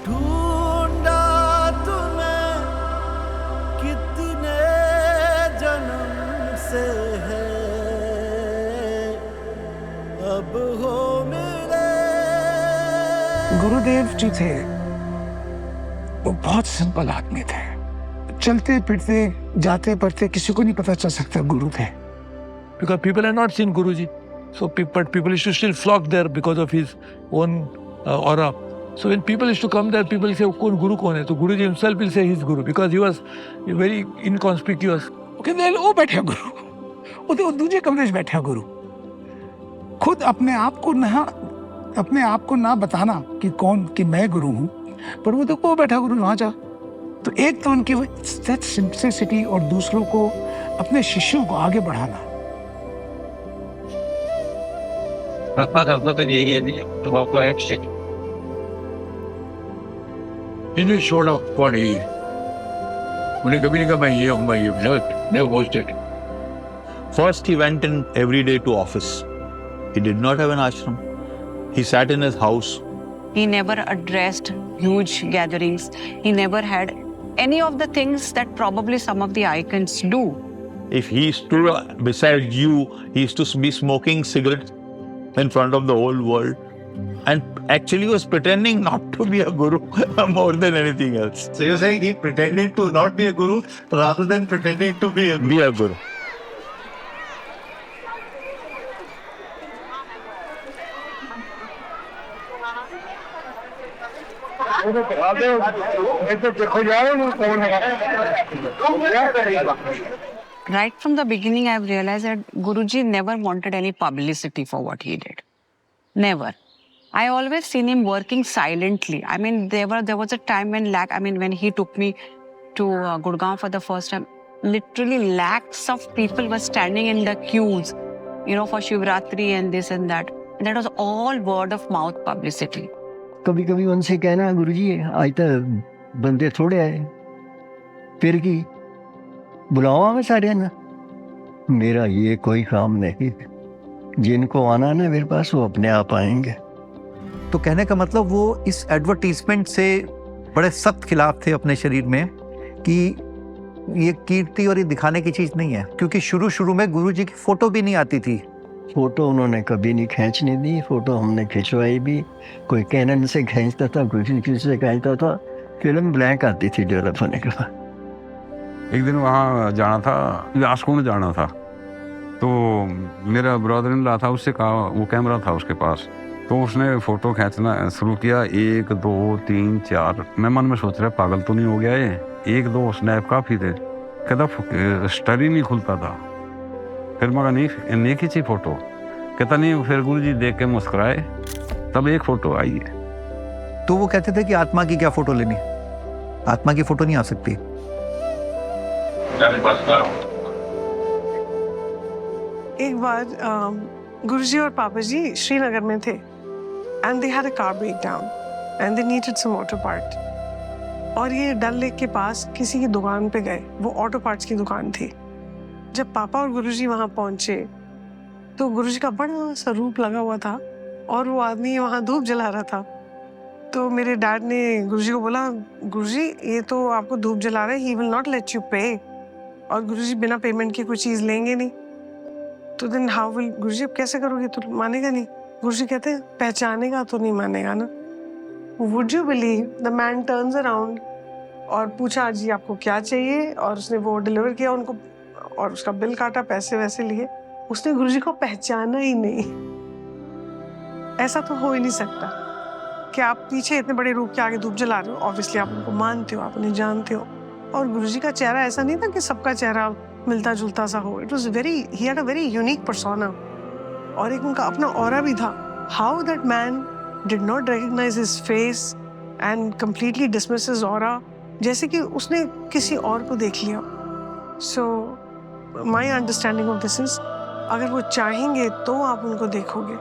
ढूंढा तुम्हें कितने जन्म से है, अब हो मिले। गुरुदेव जी थे वो बहुत सिंपल आदमी थे। चलते फिरते जाते पढ़ते किसी को नहीं पता चल सकता गुरु थे। Because people had not seen Guruji, so people used to still flock there because of his own aura. So when people used to come there, people say, "Kaun Guru kaun hai?" So Guruji himself will say he's Guru because he was very inconspicuous. कहते वो बैठे गुरु, वो तो दूसरे कमरे में बैठे गुरु। खुद अपने आप को ना बताना कि मैं गुरु हूँ, पर वो तो वो बैठा गुरु वहाँ जा। तो एक तो उनकी सिंपलिसिटी और दूसरों को अपने शिष्यों को आगे बढ़ाना। इन्हें छोड़ा पड़ी, उन्हें कभी नहीं कहा मैं ये हूँ, मैं ये never was it. First, he went in every day to office. He did not have an ashram. He sat in his house. He never addressed huge gatherings. He never had any of the things that probably some of the icons do. If he stood beside you, he used to be smoking cigarettes in front of the whole world. And actually was pretending not to be a guru more than anything else. So you're saying he pretended to not be a guru rather than pretending to be a guru? Be a guru. Right from the beginning, I've realized that Guruji never wanted any publicity for what he did. Never. I always seen him working silently. I mean, there was a time when he took me to Gurgaon for the first time. Literally lakhs of people were standing in the queues, for Shivratri and this and that. And that was all word of mouth publicity. कभी कभी उनसे कहना, गुरुजी आज तो बंदे थोड़े आए, फिर की बुलावा में सारे ना, मेरा ये कोई काम नहीं, जिनको आना ना मेरे पास वो अपने आप आएंगे। तो कहने का मतलब वो इस एडवर्टीजमेंट से बड़े सख्त खिलाफ थे अपने शरीर में कि ये कीर्ति और ये दिखाने की चीज नहीं है, क्योंकि शुरू में गुरुजी की फोटो भी नहीं आती थी। फोटो उन्होंने कभी नहीं खींचने दी, फोटो हमने खिंचवाई भी, कोई कैनन से खींचता था, कोई किसी से खींचता था, फिल्म ब्लैंक आती थी डेवलप होने के बाद। एक दिन वहाँ जाना था, राजकोट जाना था, तो मेरा ब्रदर इन लॉ था, उससे कहा, वो कैमरा था उसके पास, तो उसने फोटो खींचना शुरू किया, 1 2 3 4। मैं मन में सोच रहा पागल तो नहीं हो गया ये, 1 2 स्नैप काफी थे, कहता स्टर ही नहीं खुलता था। फिर मगर नहीं खींची फोटो, कहता नहीं, फिर गुरुजी देख के मुस्कुराए, तब एक फोटो आई है। तो वो कहते थे कि आत्मा की क्या फोटो लेनी, आत्मा की फोटो नहीं आ सकती। एक बार गुरुजी और पापा जी श्रीनगर में थे and they had a car break down and they needed some auto part, और ये डल लेक के पास किसी की दुकान पे गए, वो ऑटो पार्ट्स की दुकान थी। जब पापा और गुरुजी वहाँ पहुँचे तो गुरुजी का बड़ा सा रूप लगा हुआ था और वो आदमी वहाँ धूप जला रहा था। तो मेरे डैड ने गुरुजी को बोला, गुरुजी ये तो आपको धूप जला रहा है, he will not let you पे, और गुरुजी बिना पेमेंट की कोई चीज़ लेंगे नहीं। तो देन हाउ विल, गुरुजी अब कैसे करोगे, तो मानेगा नहीं। गुरुजी कहते हैं पहचानेगा तो नहीं मानेगा ना। Would you believe the man turns around और पूछा जी आपको क्या चाहिए, और उसने वो डिलीवर किया उनको और उसका बिल काटा, पैसे वैसे लिए। उसने गुरुजी को पहचाना ही नहीं। ऐसा तो हो ही नहीं सकता कि आप पीछे इतने बड़े रूप के आगे धूप जला रहे हो, ऑब्वियसली आप उनको मानते हो, आप उन्हें जानते हो। और गुरुजी का चेहरा ऐसा नहीं था कि सबका चेहरा मिलता जुलता सा हो। It was very, he had a very unique persona, और एक उनका अपना ऑरा भी था। How that man did not recognise his face and completely dismiss his aura, जैसे कि उसने किसी और को देख लिया। So my understanding of this is, अगर वो चाहेंगे तो आप उनको देखोगे,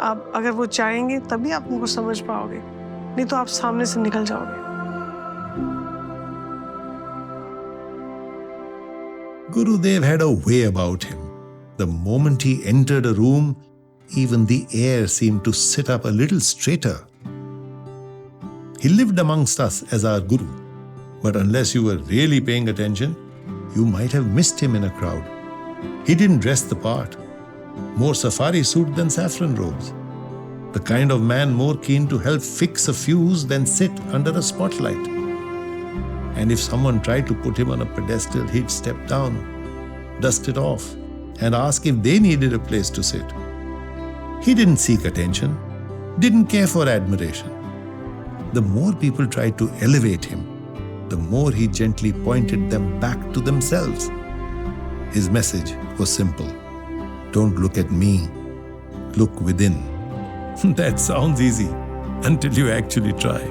आप अगर वो चाहेंगे तभी आप उनको समझ पाओगे, नहीं तो आप सामने से निकल जाओगे। Gurudev had a way about him. The moment he entered a room, even the air seemed to sit up a little straighter. He lived amongst us as our guru, but unless you were really paying attention, you might have missed him in a crowd. He didn't dress the part. More safari suit than saffron robes. The kind of man more keen to help fix a fuse than sit under a spotlight. And if someone tried to put him on a pedestal, he'd step down, dust it off, and ask if they needed a place to sit. He didn't seek attention, didn't care for admiration. The more people tried to elevate him, the more he gently pointed them back to themselves. His message was simple. Don't look at me, look within. That sounds easy until you actually try.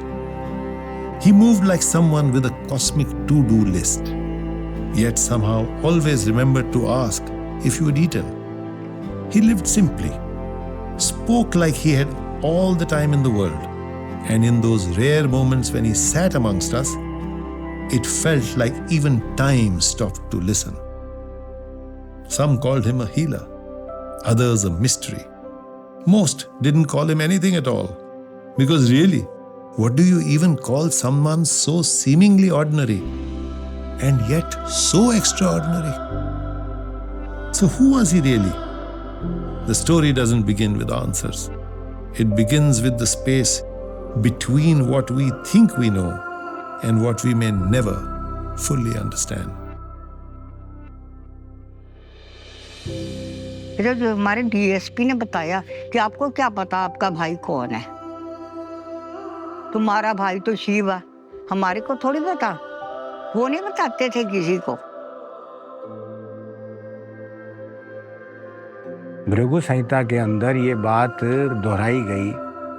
He moved like someone with a cosmic to-do list, yet somehow always remembered to ask if you had eaten. He lived simply, spoke like he had all the time in the world, and in those rare moments when he sat amongst us, it felt like even time stopped to listen. Some called him a healer, others a mystery. Most didn't call him anything at all, because really, what do you even call someone so seemingly ordinary and yet so extraordinary? So who was he really? The story doesn't begin with answers. It begins with the space between what we think we know and what we may never fully understand. जब हमारे DSP ने बताया कि आपको क्या पता आपका भाई कौन है, तुम्हारा भाई तो शिव है, हमारे को थोड़ी पता, वो नहीं बताते थे किसी को। भृगु संहिता के अंदर ये बात दोहराई गई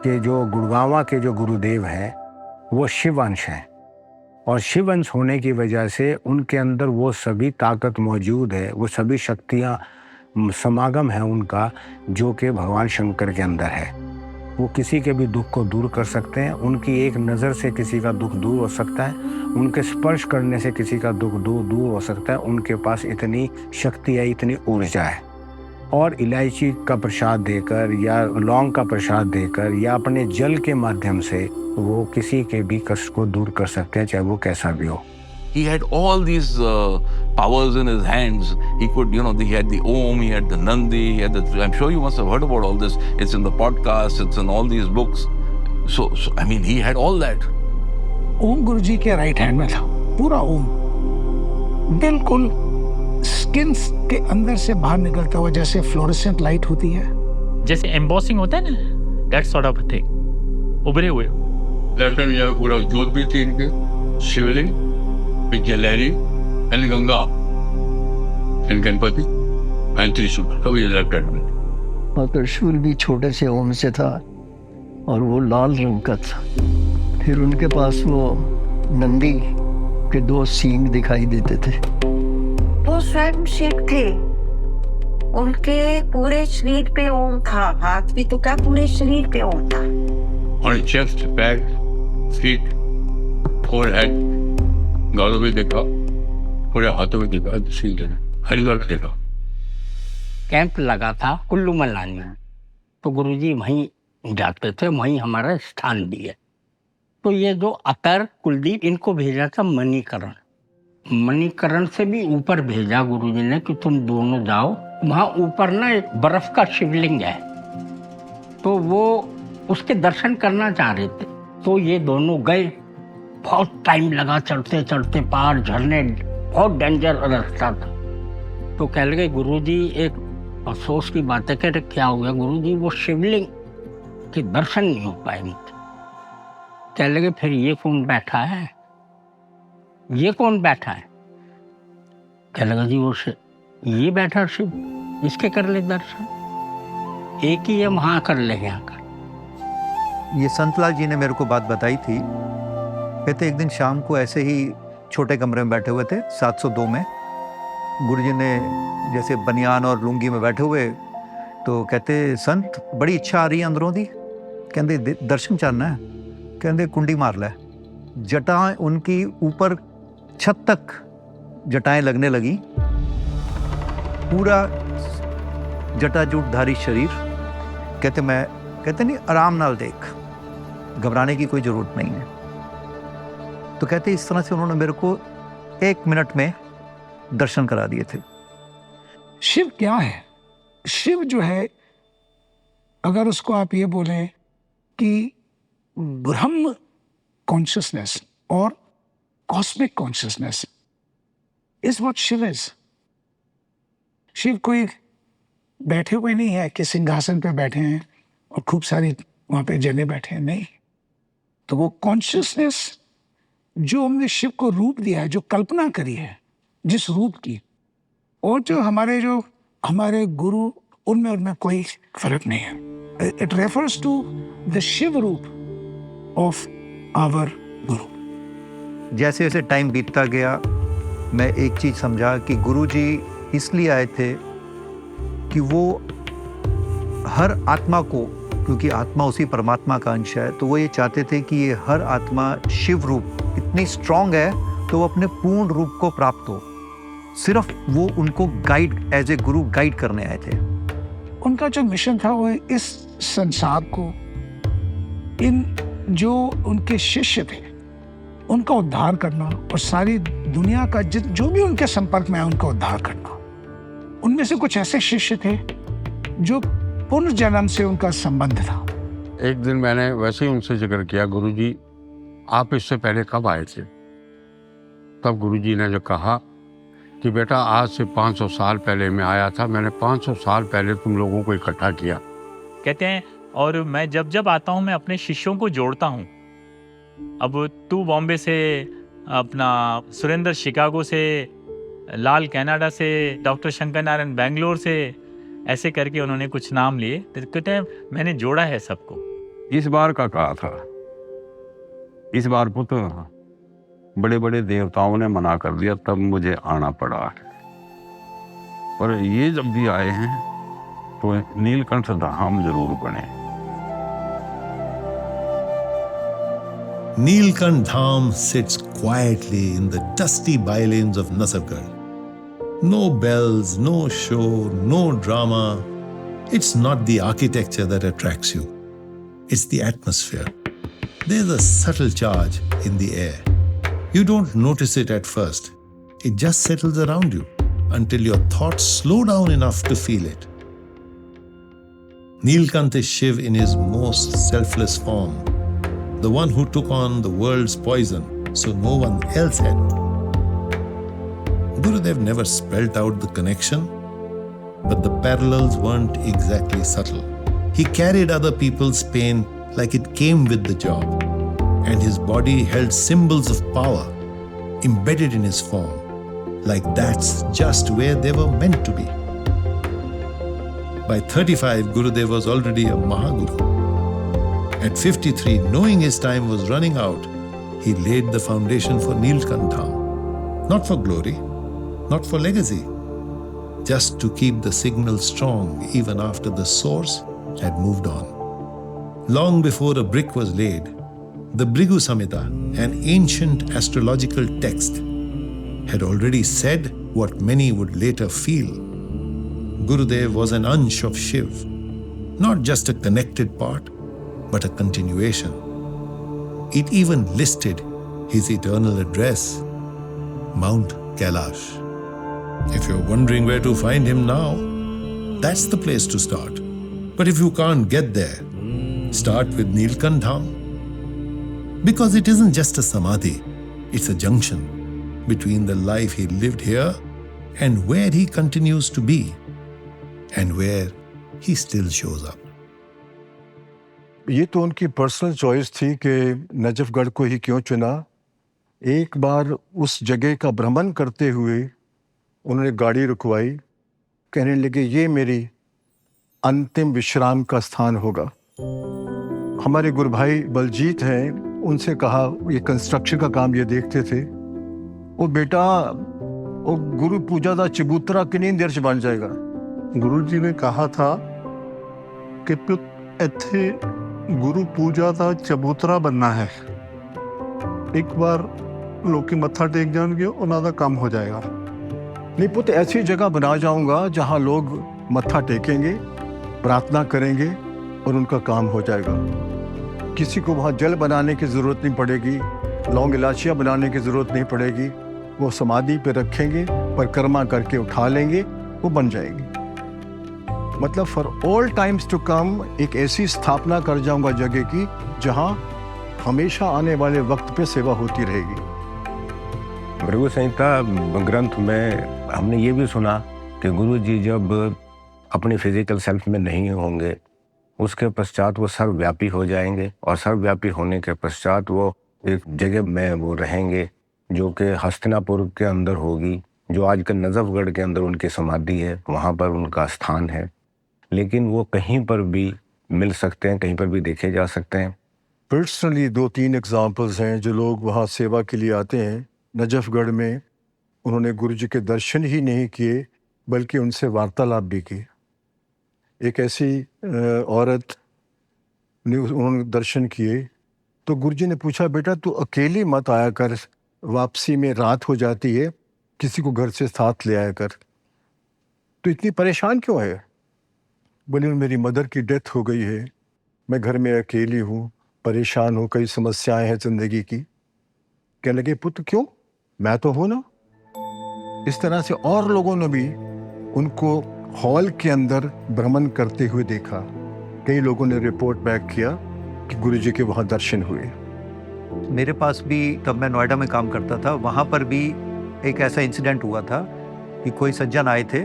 कि जो गुड़गांवा के जो गुरुदेव हैं वो शिव अंश हैं, और शिव अंश होने की वजह से उनके अंदर वो सभी ताकत मौजूद है, वो सभी शक्तियाँ समागम है उनका जो कि भगवान शंकर के अंदर है। वो किसी के भी दुख को दूर कर सकते हैं, उनकी एक नज़र से किसी का दुख दूर हो सकता है, उनके स्पर्श करने से किसी का दुख दूर हो सकता है। उनके पास इतनी शक्ति है, इतनी ऊर्जा है। और इलायची का प्रसाद देकर या लौंग का प्रसाद देकर या अपने जल के माध्यम से वो किसी के भी कष्ट को दूर कर सकते हैं, चाहे वो कैसा भी हो। He had all these powers in his hands. He could, he had the Om, he had the Nandi, he had the. I'm sure you must have heard about all this. It's in the podcast, it's in all these books. So I mean, he had all that. ओम गुरुजी के right hand में था, पूरा ओम बिल्कुल skin के अंदर से बाहर निकलता हुआ, जैसे फ्लोरेसेंट लाइट होती है, जैसे एम्बॉसिंग होता है ना, दैट सॉर्ट ऑफ थिंग, उभरे हुए। लेफ्ट हैंड में पूरा जोत भी थी इनके, shivling, jaleri and Ganga and Ganpati and trishul, कभी लेफ्ट हैंड में। और त्रिशूल भी छोटे से ओम से था और वो लाल रंग का था। फिर उनके पास वो नंदी के 2 सींग दिखाई देते थे। वो स्वयं शिव थे। उनके पूरे शरीर पे ओम था, हाथ भी तो क्या पूरे शरीर पे ओम था। On chest, back, feet, forehead, गालों में देखा, पूरे हाथों में देखा, हरिद्वार में देखा। कैंप लगा था कुल्लू मनाली में, तो गुरुजी वहीं जाते थे, वहीं हमारा स्थान भी है। तो ये जो अतर कुलदीप, इनको भेजा था मणिकरण। मणिकरण से भी ऊपर भेजा गुरुजी ने कि तुम दोनों जाओ, वहाँ ऊपर ना एक बर्फ का शिवलिंग है, तो वो उसके दर्शन करना चाह रहे थे। तो ये दोनों गए, बहुत टाइम लगा चढ़ते चढ़ते, पहाड़ झरने, बहुत डेंजर रास्ता था। तो कह लगे गुरुजी, एक अफसोस की बात है, कह रहे क्या हो गया गुरुजी, वो शिवलिंग के दर्शन नहीं हो पाएंगे। कह लगे फिर ये कौन बैठा है, ये कौन बैठा है? कह लगा जी वो ये बैठा शिव, इसके कर ले दर्शन, एक ही है, वहां कर ले यहाँ कर। ये संतलाल जी ने मेरे को बात बताई थी। कहते एक दिन शाम को ऐसे ही छोटे कमरे में बैठे हुए थे 702 में, गुरुजी ने जैसे बनियान और लुंगी में बैठे हुए, तो कहते संत बड़ी इच्छा आ रही है अंदरों दी, कहते दर्शन चाहना है, कहते कुंडी मार ले। जटाएं उनकी ऊपर छत तक जटाएं लगने लगी, पूरा जटाजूटधारी शरीर। कहते नहीं, आराम नाल देख, घबराने की कोई जरूरत नहीं है। तो कहते इस तरह से उन्होंने मेरे को 1 मिनट में दर्शन करा दिए थे। शिव क्या है? शिव जो है, अगर उसको आप ये बोलें कि ब्रह्म कॉन्शियसनेस और cosmic consciousness is what Shiva is. Shiva कोई बैठे हुए नहीं है कि सिंहासन पे बैठे हैं और खूब सारी वहां पे जने बैठे हैं, नहीं। तो वो कॉन्शियसनेस जो हमने शिव को रूप दिया है, जो कल्पना करी है जिस रूप की, और जो हमारे गुरु, उनमें कोई फर्क नहीं है। It refers to the Shiva roop of our गुरु। जैसे जैसे टाइम बीतता गया, मैं एक चीज समझा कि गुरुजी इसलिए आए थे कि वो हर आत्मा को, क्योंकि आत्मा उसी परमात्मा का अंश है, तो वो ये चाहते थे कि ये हर आत्मा शिव रूप इतनी स्ट्रांग है तो वो अपने पूर्ण रूप को प्राप्त हो। सिर्फ वो उनको guide, as a Guru guide करने आए थे। उनका जो मिशन था वो इस संसार को, इन जो उनके शिष्य थे उनका उद्धार करना, और सारी दुनिया का जो भी उनके संपर्क में है उनका उद्धार करना। उनमें से कुछ ऐसे शिष्य थे जो पुनर्जन्म से उनका संबंध था। एक दिन मैंने वैसे ही उनसे जिक्र किया, गुरुजी आप इससे पहले कब आए थे? तब गुरुजी ने जो कहा कि बेटा आज से 500 साल पहले मैं आया था, मैंने 500 साल पहले तुम लोगों को इकट्ठा किया। कहते हैं, और मैं जब आता हूँ मैं अपने शिष्यों को जोड़ता हूँ। अब तू बॉम्बे से, अपना सुरेंद्र शिकागो से, लाल कनाडा से, डॉक्टर शंकर नारायण बेंगलोर से, ऐसे करके उन्होंने कुछ नाम लिए। तो कहते हैं मैंने जोड़ा है सबको। इस बार का कहा था, इस बार को तो बड़े बड़े देवताओं ने मना कर दिया, तब मुझे आना पड़ा। पर ये जब भी आए हैं तो नीलकंठ धाम जरूर बने। Nilkant Dham sits quietly in the dusty bylanes of Nasargarh. No bells, no show, no drama. It's not the architecture that attracts you. It's the atmosphere. There's a subtle charge in the air. You don't notice it at first. It just settles around you until your thoughts slow down enough to feel it. Nilkant is Shiv in his most selfless form, the one who took on the world's poison so no one else had. Gurudev never spelt out the connection, but the parallels weren't exactly subtle. He carried other people's pain like it came with the job, and his body held symbols of power embedded in his form, like that's just where they were meant to be. By 35, Gurudev was already a Mahaguru. At 53, knowing his time was running out, he laid the foundation for Nilkant Dham. Not for glory, not for legacy, just to keep the signal strong even after the source had moved on. Long before a brick was laid, the Bhrigu Samhita, an ancient astrological text, had already said what many would later feel. Gurudev was an ansh of Shiv, not just a connected part, but a continuation. It even listed his eternal address, Mount Kailash. If you're wondering where to find him now, that's the place to start. But if you can't get there, start with Nilkant Dham. Because it isn't just a samadhi, it's a junction between the life he lived here and where he continues to be, and where he still shows up. ये तो उनकी personal choice थी कि नजफगढ़ को ही क्यों चुना। एक बार उस जगह का भ्रमण करते हुए उन्होंने गाड़ी रुकवाई, कहने लगे ये मेरी अंतिम विश्राम का स्थान होगा। हमारे गुरु भाई बलजीत हैं, उनसे कहा, ये कंस्ट्रक्शन का काम ये देखते थे, वो बेटा वो गुरु पूजा का चबूतरा कितनी देर से बन जाएगा। गुरु जी ने कहा था कि इत्थे गुरु पूजा का चबूतरा बनना है, एक बार लोग मत्था टेक जाएंगे उन्हों का काम हो जाएगा। नहीं पुत, ऐसी जगह बना जाऊंगा जहां लोग मत्था टेकेंगे, प्रार्थना करेंगे और उनका काम हो जाएगा। किसी को वहां जल बनाने की जरूरत नहीं पड़ेगी, लौंग इलाचियाँ बनाने की जरूरत नहीं पड़ेगी, वो समाधि पे रखेंगे, परिक्रमा करके उठा लेंगे, वो बन जाएगी। मतलब for all times to come एक ऐसी स्थापना कर जाऊंगा जगह की जहां हमेशा आने वाले वक्त पे सेवा होती रहेगी। भृगु संहिता ग्रंथ में हमने ये भी सुना कि गुरु जी जब अपने फिजिकल सेल्फ में नहीं होंगे, उसके पश्चात वो सर्वव्यापी हो जाएंगे, और सर्वव्यापी होने के पश्चात वो एक जगह में वो रहेंगे जो कि हस्तिनापुर के अंदर होगी, जो आज के नजफगढ़ के अंदर उनकी समाधि है, वहाँ पर उनका स्थान है। लेकिन वो कहीं पर भी मिल सकते हैं, कहीं पर भी देखे जा सकते हैं। पर्सनली 2-3 एग्जांपल्स हैं जो लोग वहाँ सेवा के लिए आते हैं। नजफगढ़ में उन्होंने गुरु जी के दर्शन ही नहीं किए बल्कि उनसे वार्तालाप भी की। एक ऐसी औरत ने उन्होंने दर्शन किए तो गुरु जी ने पूछा, बेटा तू अकेली मत आया कर, वापसी में रात हो जाती है, किसी को घर से साथ ले आया कर, तो इतनी परेशान क्यों है? बोले मेरी मदर की डेथ हो गई है, मैं घर में अकेली हूँ, परेशान हूँ, कई समस्याएं हैं ज़िंदगी की। कहने लगे पुत्र क्यों, मैं तो हूँ ना। इस तरह से और लोगों ने भी उनको हॉल के अंदर भ्रमण करते हुए देखा। कई लोगों ने रिपोर्ट बैक किया कि गुरुजी के वहाँ दर्शन हुए। मेरे पास भी, तब मैं नोएडा में काम करता था, वहाँ पर भी एक ऐसा इंसिडेंट हुआ था कि कोई सज्जन आए थे,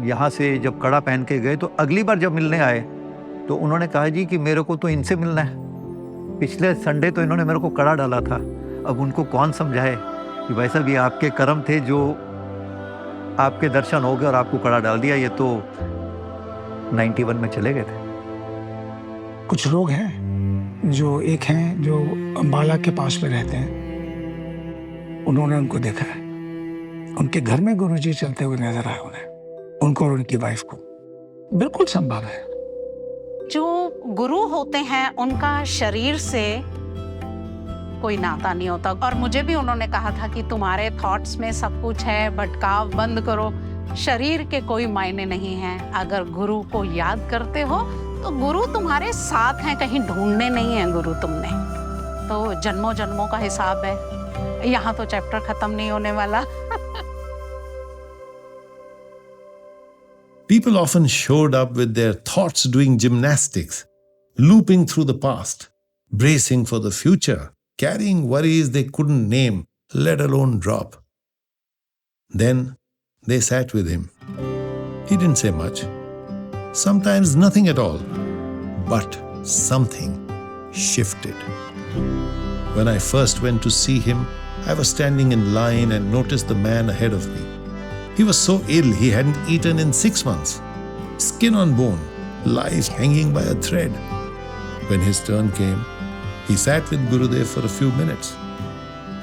यहाँ से जब कड़ा पहन के गए तो अगली बार जब मिलने आए तो उन्होंने कहा जी कि मेरे को तो इनसे मिलना है, पिछले संडे तो इन्होंने मेरे को कड़ा डाला था। अब उनको कौन समझाए कि भाई साहब ये आपके कर्म थे जो आपके दर्शन हो गए और आपको कड़ा डाल दिया, ये तो 91 में चले गए थे। कुछ लोग हैं जो एक हैं जो अम्बाला के पास में रहते हैं, उन्होंने उनको देखा है, उनके घर में गुरुजी चलते हुए नजर आए उन्हें, उनको और उनकी वाइफ को। बिल्कुल संभव है। जो गुरु होते हैं उनका शरीर से कोई नाता नहीं होता, और मुझे भी उन्होंने कहा था कि तुम्हारे थॉट्स में सब कुछ है, भटकाव बंद करो, शरीर के कोई मायने नहीं है। अगर गुरु को याद करते हो तो गुरु तुम्हारे साथ हैं, कहीं ढूंढने नहीं है गुरु तुमने। तो जन्मों जन्मों का हिसाब है, यहाँ तो चैप्टर खत्म नहीं होने वाला। People often showed up with their thoughts doing gymnastics, looping through the past, bracing for the future, carrying worries they couldn't name, let alone drop. Then they sat with him. He didn't say much. Sometimes nothing at all. But something shifted. When I first went to see him, I was standing in line and noticed the man ahead of me. He was so ill he hadn't eaten in 6 months. Skin on bone, life hanging by a thread. When his turn came, he sat with Gurudev for a few minutes.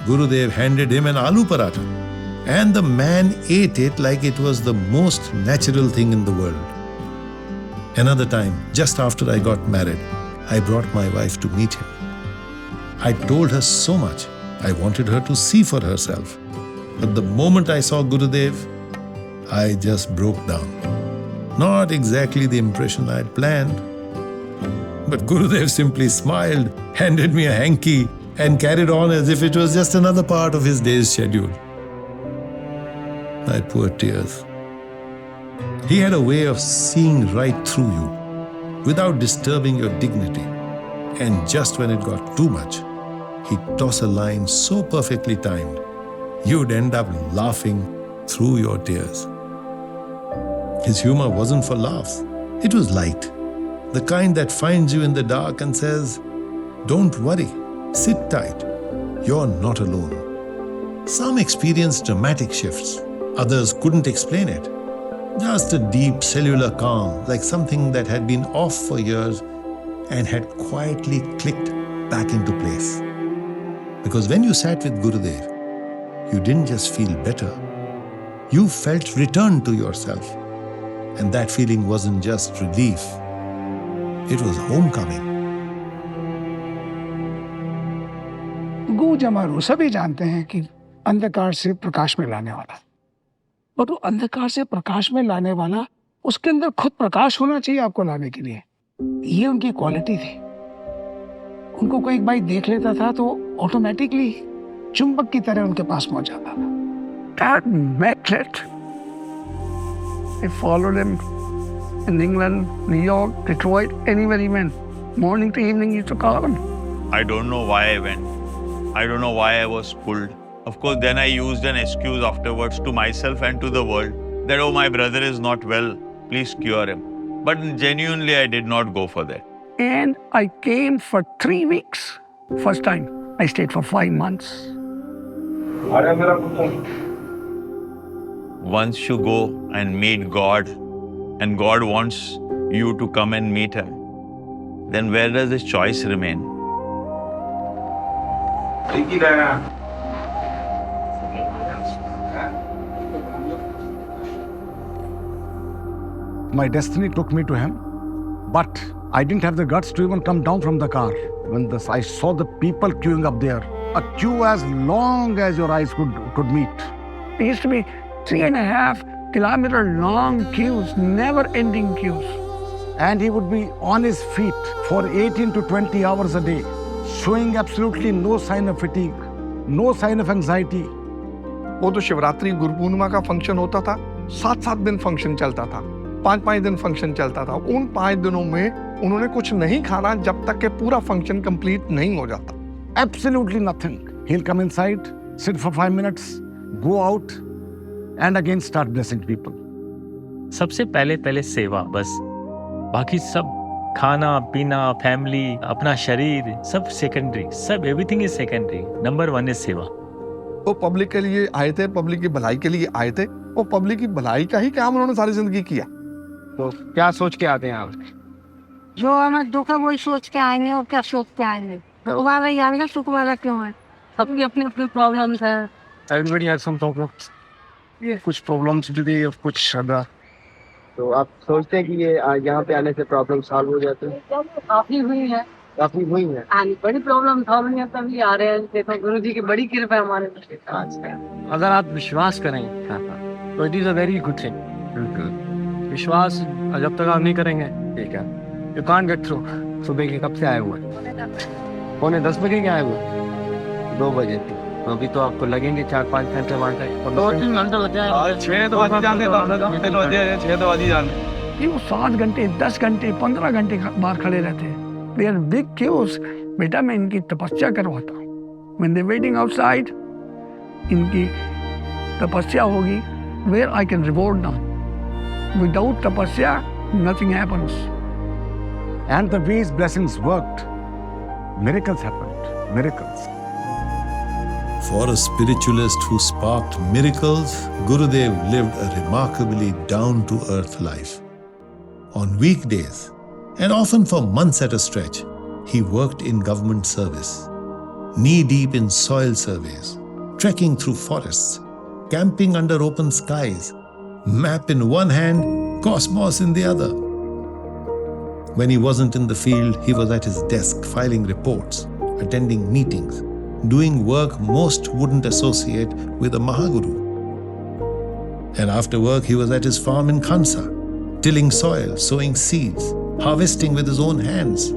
Gurudev handed him an aloo paratha And the man ate it like it was the most natural thing in the world. Another time, just after I got married, I brought my wife to meet him. I told her so much. I wanted her to see for herself. But the moment I saw Gurudev, I just broke down. Not exactly the impression I had planned. But Gurudev simply smiled, handed me a hanky, and carried on as if it was just another part of his day's schedule. My poor tears. He had a way of seeing right through you, without disturbing your dignity. And just when it got too much, he'd toss a line so perfectly timed, you'd end up laughing through your tears. His humor wasn't for laughs. It was light, the kind that finds you in the dark and says, "Don't worry, sit tight, you're not alone." Some experienced dramatic shifts, others couldn't explain it. Just a deep cellular calm, like something that had been off for years and had quietly clicked back into place. Because when you sat with Gurudev, you didn't just feel better, you felt returned to yourself. And that feeling wasn't just relief, it was homecoming. गु जमारू सभी जानते हैं कि अंधकार से प्रकाश में लाने वाला, और वो अंधकार से प्रकाश में लाने वाला, उसके अंदर खुद प्रकाश होना चाहिए आपको लाने के लिए। ये उनकी क्वालिटी थी। उनको कोई एक भाई देख लेता था तो ऑटोमेटिकली चुंबक की तरह उनके पास पहुंच जाता था। That magnet, I followed him in England, New York, Detroit, anywhere he went. Morning to evening he used to call him. I don't know why I went. I don't know why I was pulled. Of course, then I used an excuse afterwards to myself and to the world that, oh, my brother is not well, please cure him. But genuinely, I did not go for that. And I came for 3 weeks. First time, I stayed for 5 months. Once you go and meet God, and God wants you to come and meet Him, then where does His choice remain? My destiny took me to him, but I didn't have the guts to even come down from the car. When I saw the people queuing up there, a queue as long as your eyes could meet. It used to be 3.5 kilometer long queues, never ending queues. And he would be on his feet for 18 to 20 hours a day, showing absolutely no sign of fatigue, no sign of anxiety. वो तो शिवरात्रि गुरु पूर्णिमा का function होता था, 7-7 दिन function चलता था, 5-5 दिन function चलता था। उन 5 दिनों में उन्होंने कुछ नहीं खाना जब तक कि पूरा फंक्शन कंप्लीट नहीं हो जाता। Absolutely nothing. He'll come inside, sit for 5 minutes, go out, and again start blessing people. सबसे पहले सेवा, बस बाकी सब खाना पीना, फैमिली, अपना शरीर, सब सेकेंडरी, सब everything is secondary. Number 1 is सेवा। वो पब्लिक के लिए आए थे, पब्लिक की भलाई के लिए आए थे, वो पब्लिक की भलाई का ही काम उन्होंने सारी जिंदगी किया। तो क्या सोच के आते हैं आप? जो हमें दुख है वही सोच के आएंगे, और क्या सोच के आएंगे। तो वाला ही आएंगे, सुख वाला क्यों है? सबकी अपनी अपनी प्रॉब्लम्स है। Everybody has some problems. कुछ प्रॉब्लम्स भी और कुछ अदर। तो आप सोचते हैं कि ये यहाँ पे आने से प्रॉब्लम सॉल्व हो जाते हैं? काफी हुई है, काफी हुई है। बड़ी प्रॉब्लम सॉल्व नहीं है तभी आ रहे हैं। देखो गुरु जी की बड़ी कृपा है हमारे पे। अगर आप विश्वास करें तो it is a very good thing. विश्वास जब तक आप नहीं करेंगे, ठीक है, यू कांट गेट थ्रू। सुबह के कब से आए हुए? 9:45 बजे के आए हुए? 2 बजे। तो अभी तो आपको लगेंगे 4-5 घंटे वहाँ तक। 2-3 घंटे लग जाएंगे। 6 तो बज जाते हैं, 6 तो बज ही जाते। वो 7 घंटे, 10 घंटे, 15 घंटे बाहर खड़े रहते हैं। They are big queues. बेटा मैं इनकी तपस्या करवाता हूँ। When they waiting outside, इनकी तपस्या होगी, where I can reward them. Without tapasya, nothing happens. And the way his blessings worked, miracles happened. Miracles. For a spiritualist who sparked miracles, Gurudev lived a remarkably down-to-earth life. On weekdays, and often for months at a stretch, he worked in government service, knee-deep in soil surveys, trekking through forests, camping under open skies, map in one hand, cosmos in the other. When he wasn't in the field, he was at his desk filing reports, attending meetings, doing work most wouldn't associate with a Mahaguru. And after work, he was at his farm in Khansa, tilling soil, sowing seeds, harvesting with his own hands.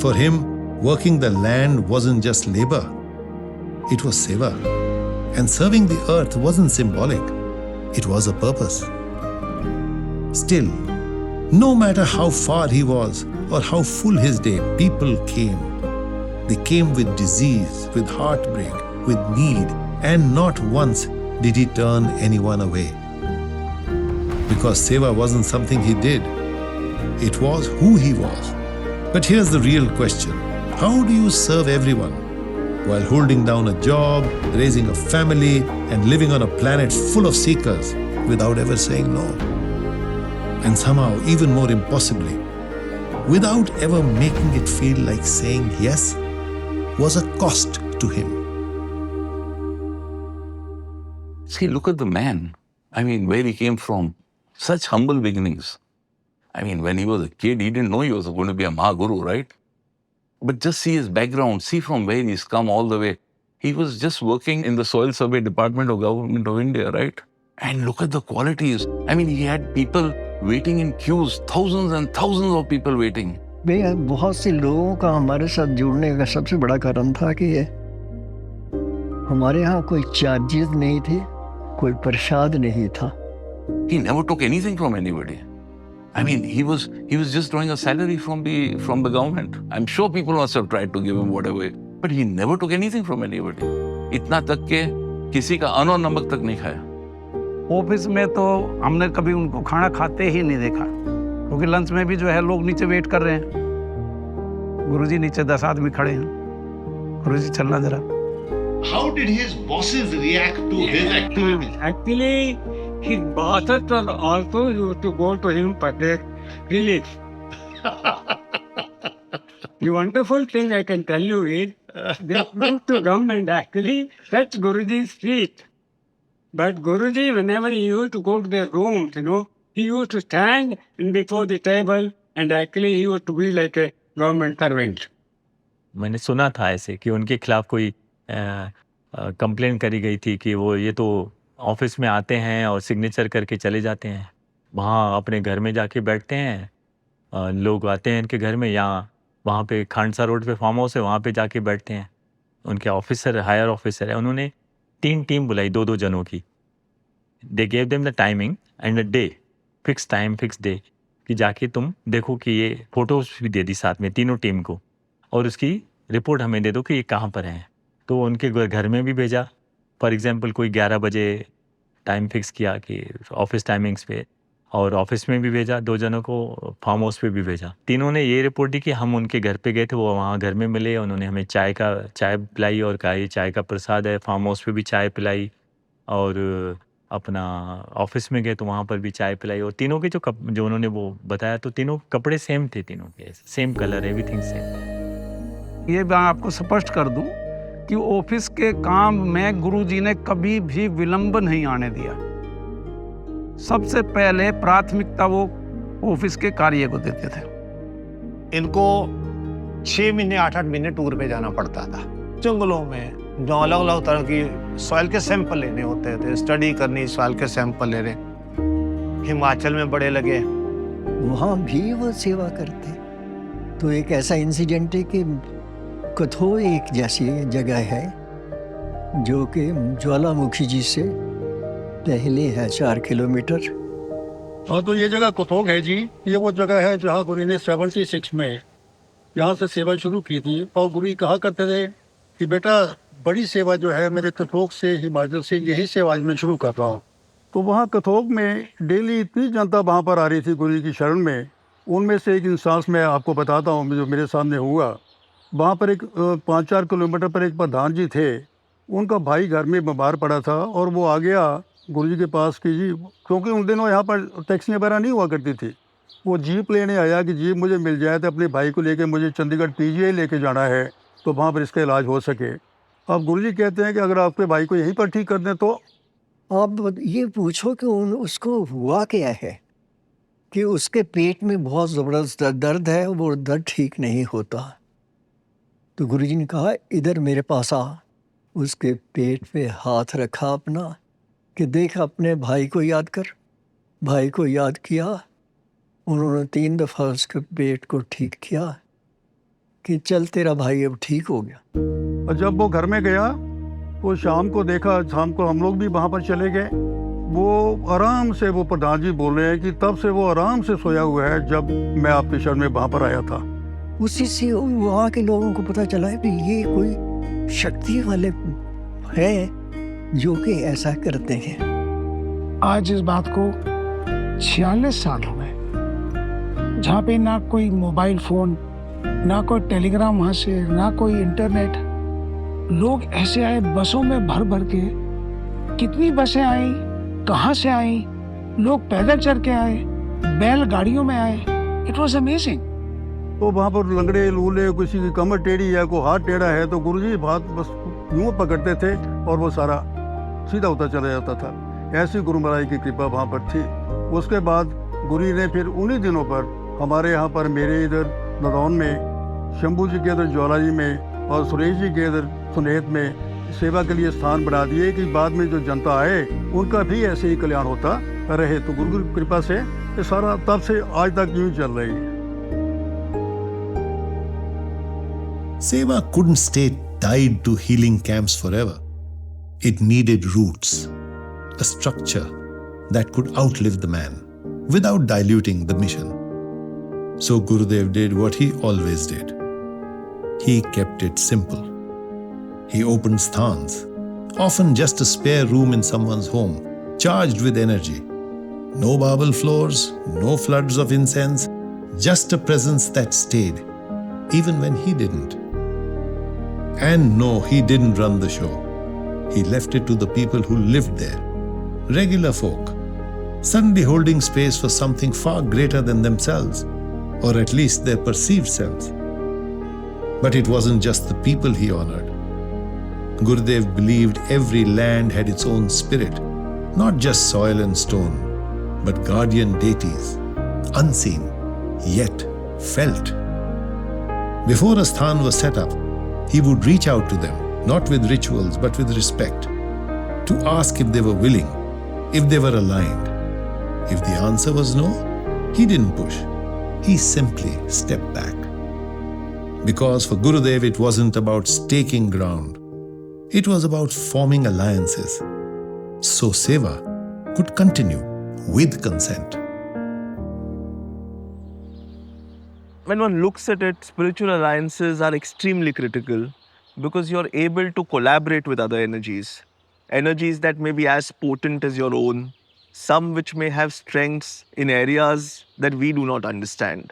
For him, working the land wasn't just labor, it was seva. And serving the earth wasn't symbolic, it was a purpose. Still, no matter how far he was or how full his day, people came. They came with disease, with heartbreak, with need, and not once did he turn anyone away. Because seva wasn't something he did, it was who he was. But here's the real question. How do you serve everyone while holding down a job, raising a family, and living on a planet full of seekers without ever saying no? And somehow, even more impossibly, without ever making it feel like saying yes was a cost to him. See, look at the man. I mean, where he came from. Such humble beginnings. I mean, when he was a kid, he didn't know he was going to be a Mahaguru, right? But just see his background, see from where he's come all the way. He was just working in the Soil Survey Department of Government of India, right? And look at the qualities. I mean, he had people waiting in queues, thousands and thousands of people waiting. भैया बहुत से लोगों का हमारे साथ जुड़ने का सबसे बड़ा कारण था कि हमारे यहाँ कोई चार्जेस नहीं थे, कोई प्रसाद नहीं था. He never took anything from anybody. I mean, he was just drawing a salary from the government. I'm sure people must have tried to give him whatever, but he never took anything from anybody. इतना तक के किसी का अन्न और नमक तक नहीं खाया. ऑफिस में तो हमने कभी उनको खाना खाते ही नहीं देखा, क्योंकि लंच में भी जो है लोग नीचे वेट कर रहे हैं. गुरुजी नीचे 10 आदमी खड़े हैं. गुरुजी चलना जरा. How did his bosses react to his activities? Actually, his bosses also used to go to him for their relief. The wonderful thing I can tell you is, they went to government actually touch Guruji's feet. But Guruji, whenever he used to go to their rooms, he used to stand before the table and actually he used to be like a government servant. मैंने सुना था ऐसे कि उनके खिलाफ कोई complaint करी गई थी कि वो ये तो ऑफिस में आते हैं और सिग्नेचर करके चले जाते हैं, वहाँ अपने घर में जाके बैठते हैं, लोग आते हैं इनके घर में, या वहाँ पे खांडसा रोड पे फार्म हाउस है, वहाँ पे जाके बैठते हैं. उनके ऑफिसर हायर ऑफिसर है, उन्होंने 3 टीम बुलाई 2-2 जनों की. They gave them the timing and a day, fix time fix day, कि जाके तुम देखो कि ये फोटोज भी दे दी साथ में तीनों टीम को, और उसकी रिपोर्ट हमें दे दो कि ये कहाँ पर हैं. तो उनके घर में भी भेजा. फॉर एग्जांपल कोई 11 बजे टाइम फिक्स किया कि ऑफिस टाइमिंग्स पे, और ऑफिस में भी भेजा 2 जनों को, फार्म हाउस पे भी भेजा. तीनों ने ये रिपोर्ट दी कि हम उनके घर पे गए थे, वो वहाँ घर में मिले, उन्होंने हमें चाय पिलाई और कहा ये चाय का प्रसाद है. फार्म हाउस पे भी चाय पिलाई, और अपना ऑफिस में गए तो वहाँ पर भी चाय पिलाई. और तीनों के जो उन्होंने वो बताया, तो तीनों कपड़े सेम थे, तीनों के सेम कलर, एवरीथिंग सेम. ये मैं आपको स्पष्ट कर दूं कि ऑफिस के काम में गुरुजी ने कभी भी विलंब नहीं आने दिया. सबसे पहले प्राथमिकता वो ऑफिस के कार्य को देते थे. इनको 6 महीने 8-8 महीने टूर पे जाना पड़ता था जंगलों में, जो अलग अलग तरह की सॉइल के सैंपल लेने होते थे, स्टडी करनी, सॉइल के सैंपल लेने. हिमाचल में बड़े लगे, वहाँ भी वो सेवा करते. तो एक ऐसा इंसिडेंट है कि कथो एक जैसी जगह है जो कि ज्वालामुखी जी से पहले है 4 किलोमीटर. हाँ, तो ये जगह कथोग है जी. ये वो जगह है जहाँ गुरु ने 76 में यहाँ से सेवा शुरू की थी. और गुरु कहा करते थे कि बेटा बड़ी सेवा जो है मेरे कथोग से, हिमाचल से, यही सेवा आज मैं शुरू कर रहा हूँ. तो वहाँ कथोग में डेली इतनी जनता वहाँ पर आ रही थी गुरु की शरण में. उनमें से एक इंसान मैं आपको बताता हूँ जो मेरे सामने हुआ. वहाँ पर एक 5-4 किलोमीटर पर एक प्रधान जी थे, उनका भाई घर में बीमार पड़ा था, और वो आ गया गुरुजी के पास कि जी, क्योंकि उन दिनों यहाँ पर टैक्सी वगैरह नहीं हुआ करती थी, वो जीप लेने आया कि जीप मुझे मिल जाए तो अपने भाई को लेके मुझे चंडीगढ़ पीजीआई लेके जाना है, तो वहाँ पर इसका इलाज हो सके. अब गुरुजी कहते हैं कि अगर आपके भाई को यहीं पर ठीक कर दें तो आप ये पूछो कि उसको हुआ क्या है कि उसके पेट में बहुत ज़बरदस्त दर्द है, वो दर्द ठीक नहीं होता। तो गुरुजी ने कहा इधर मेरे पास आ। उसके पेट पे हाथ रखा अपना कि देख अपने भाई को याद कर। भाई को याद किया, उन्होंने 3 दफ़ा उसके पेट को ठीक किया कि चल तेरा भाई अब ठीक हो गया। और जब वो घर में गया तो शाम को देखा, शाम को हम लोग भी वहाँ पर चले गए। वो आराम से, वो प्रधान जी बोल रहे हैं कि तब से वो आराम से सोया हुआ है जब मैं आपके शहर में वहाँ पर आया था। उसी से वहाँ के लोगों को पता चला है कि ये कोई शक्ति वाले हैं जो कि ऐसा करते हैं। आज इस बात को 46 साल हो गए, जहाँ पे ना कोई मोबाइल फोन, ना कोई टेलीग्राम वहाँ से, ना कोई इंटरनेट। लोग ऐसे आए बसों में भर भर के। कितनी बसें आई, कहाँ से आई, लोग पैदल चल के आए, बैलगाड़ियों में आए। It was amazing. तो वहाँ पर लंगड़े लूले, किसी की कमर टेढ़ी है, कोई हाथ टेढ़ा है, तो गुरुजी हाथ बस यूँ पकड़ते थे और वो सारा सीधा होता चला जाता था। ऐसी गुरु महाराज की कृपा वहाँ पर थी। उसके बाद गुरु ने फिर उन्हीं दिनों पर हमारे यहाँ पर, मेरे इधर नदौन में, शंभू जी के इधर ज्वाला जी में और सुरेश जी के इधर सुनेत में सेवा के लिए स्थान बना दिए कि बाद में जो जनता आए उनका भी ऐसे ही कल्याण होता रहे। तो गुरु की कृपा से ये सारा तब से आज तक यूं चल रही है। Seva couldn't stay tied to healing camps forever. It needed roots, a structure that could outlive the man without diluting the mission. So Gurudev did what he always did. He kept it simple. He opened sthans, often just a spare room in someone's home, charged with energy. No marble floors, no floods of incense, just a presence that stayed, even when he didn't. And no, he didn't run the show. He left it to the people who lived there, regular folk, suddenly holding space for something far greater than themselves, or at least their perceived selves. But it wasn't just the people he honored. Gurudev believed every land had its own spirit, not just soil and stone, but guardian deities, unseen, yet felt. Before a sthan was set up, he would reach out to them, not with rituals, but with respect, to ask if they were willing, if they were aligned. If the answer was no, he didn't push. He simply stepped back. Because for Gurudev, it wasn't about staking ground. It was about forming alliances, so seva could continue with consent. When one looks at it, spiritual alliances are extremely critical because you're able to collaborate with other energies. Energies that may be as potent as your own, some which may have strengths in areas that we do not understand.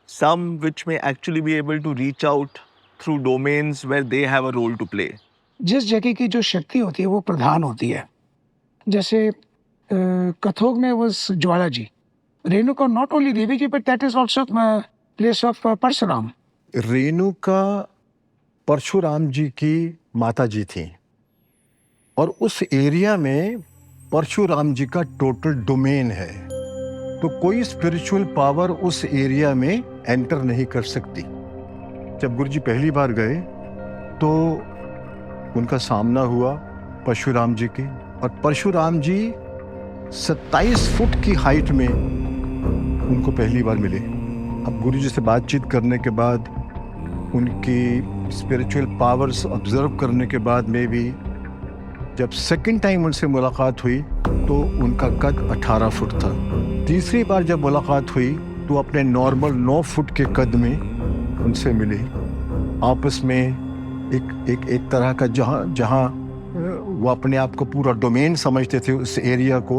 Some which may actually be able to reach out through domains where they have a role to play. जिस जगह की जो शक्ति होती है वो प्रधान होती है। जैसे कथोग में was Jwala ji, Renuka not only Devi ji but that is also place of Parshuram. Renuka Parshuram जी की माता जी थी और उस एरिया में परशुराम जी का टोटल डोमेन है, तो कोई स्पिरिचुअल पावर उस एरिया में एंटर नहीं कर सकती। जब गुरुजी पहली बार गए तो उनका सामना हुआ परशुराम जी की, और परशुराम जी 27 फुट की हाइट में उनको पहली बार मिले। अब गुरुजी से बातचीत करने के बाद, उनकी स्पिरिचुअल पावर्स ऑब्जर्व करने के बाद में भी जब सेकंड टाइम उनसे मुलाकात हुई तो उनका कद 18 फुट था। तीसरी बार जब मुलाकात हुई तो अपने नॉर्मल 9 फुट के कद में उनसे मिले। आपस में एक तरह का जहाँ वो अपने आप को पूरा डोमेन समझते थे उस एरिया को,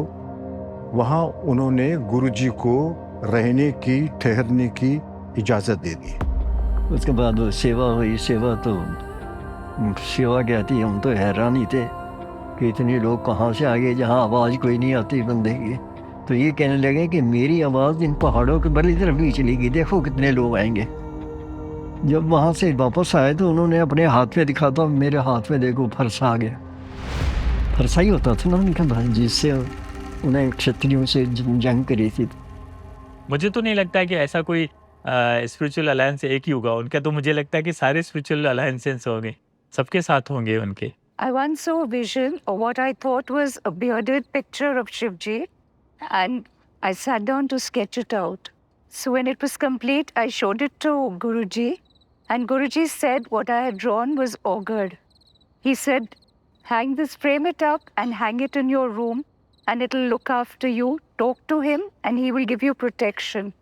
वहाँ उन्होंने गुरुजी को रहने की, ठहरने की इजाज़त दे दी। उसके बाद वो सेवा हुई। सेवा क्या थी, हम तो हैरान ही थे कि इतने लोग कहाँ से आ गए जहाँ आवाज़ कोई नहीं आती बंदे की। तो ये कहने लगे कि मेरी आवाज़ इन पहाड़ों के बड़ी तरफ भी चली गई, देखो कितने लोग आएंगे। जब वहाँ से वापस आए तो उन्होंने अपने हाथ में दिखा था, मेरे हाथ में देखो फर्श आ गया। फरसाई होता था ना उनका भाई, जिससे उन्हें क्षत्रियों से जंग करी थी। मुझे तो नहीं लगता है कि ऐसा कोई स्पिरिचुअल अलायंस एक ही होगा उनका, तो मुझे लगता है कि सारे स्पिरिचुअल अलायंसेस होंगे, सबके साथ होंगे उनके। I once saw a vision of what I thought was a bearded picture of Shivji, and I sat down to sketch it out. So when it was complete, I showed it to Guruji, and Guruji said what I had drawn was augured. He said, hang this, frame it up and hang it in your room, and it'll look after you. Talk to him and he will give you protection.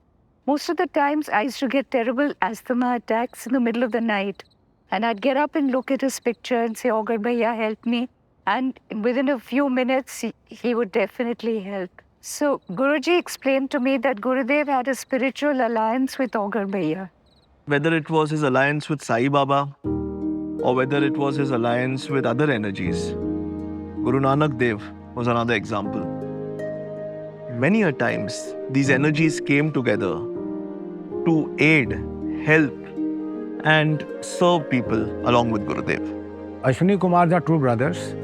Most of the times I used to get terrible asthma attacks in the middle of the night. And I'd get up and look at his picture and say, Augur Bhaiya, help me. And within a few minutes, he would definitely help. So Guruji explained to me that Gurudev had a spiritual alliance with Augur Bhaiya. Whether it was his alliance with Sai Baba or whether it was his alliance with other energies, Guru Nanak Dev was another example. Many a times, these energies came together to aid, help, and serve people along with Gurudev. Ashwini Kumars are two brothers,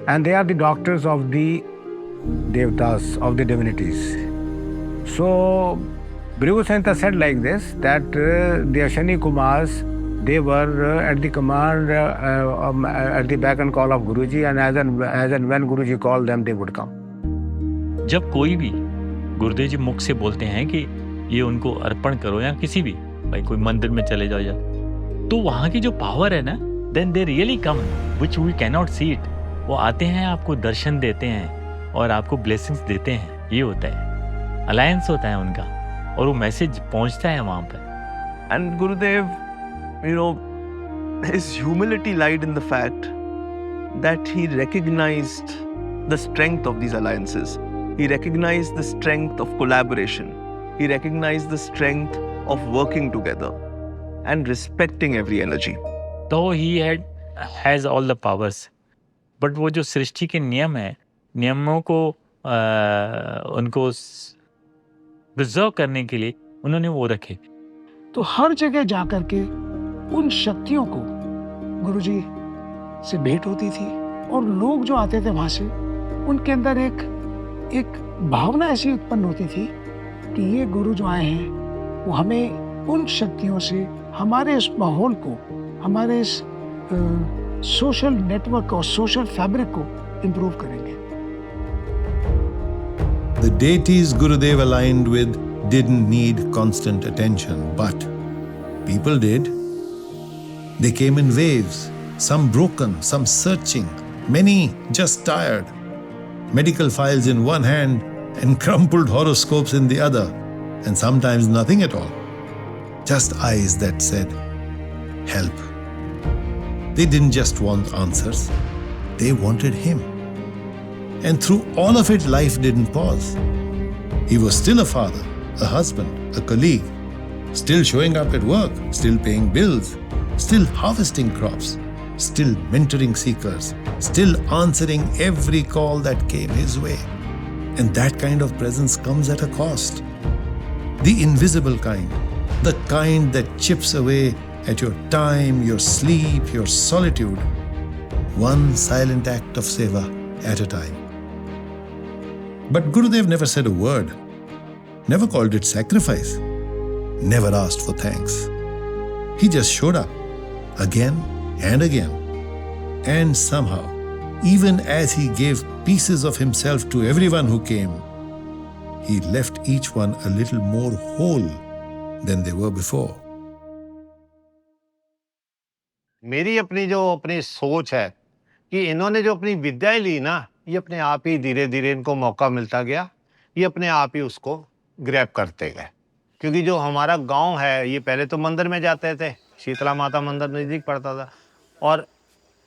and they are the doctors of the Devtas, of the divinities. So, Bhrigu Sahita said like this, that the Ashwini Kumars, they were at the command, at the beck and call of Guruji, and as and when Guruji called them, they would come. जब कोई भी गुरुदेव जी मुख से बोलते हैं कि ये उनको अर्पण करो, या किसी भी भाई कोई मंदिर में चले जाओ, या तो वहाँ की जो पावर है ना, then they really come, which we can not see it. वो आते हैं, आपको दर्शन देते हैं और आपको ब्लेसिंग्स देते हैं। ये होता है, अलायंस होता है उनका, और वो मैसेज पहुँचता है वहाँ पर। And Gurudev, you know, his humility lied in the fact that he recognized the strength of these alliances. He recognized the strength of collaboration. He recognized the strength of working together and respecting every energy. तो he has all the powers. But वो जो सृष्टि के नियम है, नियमों को उनको preserve करने के लिए उन्होंने वो रखे। तो हर जगह जाकर के उन शक्तियों को गुरुजी से भेंट होती थी, और लोग जो आते थे वहां से, उनके अंदर एक भावना ऐसी उत्पन्न होती थी कि ये गुरु जो आए हैं वो हमें उन शक्तियों से हमारे इस माहौल को, हमारे इस सोशल नेटवर्क और सोशल फैब्रिक को इम्प्रूव करेंगे। The deities Gurudev aligned with didn't need constant attention, but people did. They came in waves, some broken, some searching, many just tired. Medical files in one hand and crumpled horoscopes in the other, and sometimes nothing at all. Just eyes that said, help. They didn't just want answers, they wanted him. And through all of it, life didn't pause. He was still a father, a husband, a colleague, still showing up at work, still paying bills, still harvesting crops, still mentoring seekers, still answering every call that came his way. And that kind of presence comes at a cost. The invisible kind, the kind that chips away at your time, your sleep, your solitude, one silent act of seva at a time. But Gurudev never said a word, never called it sacrifice, never asked for thanks. He just showed up again and again. And somehow, even as he gave pieces of himself to everyone who came, he left each one a little more whole than they were before. मेरी अपनी सोच है कि इन्होंने जो अपनी विद्या ली ना, ये अपने आप ही धीरे धीरे इनको मौका मिलता गया, ये अपने आप ही उसको ग्रैब करते गए। क्योंकि जो हमारा गांव है, ये पहले तो मंदिर में जाते थे, शीतला माता मंदिर नज़दीक पड़ता था, और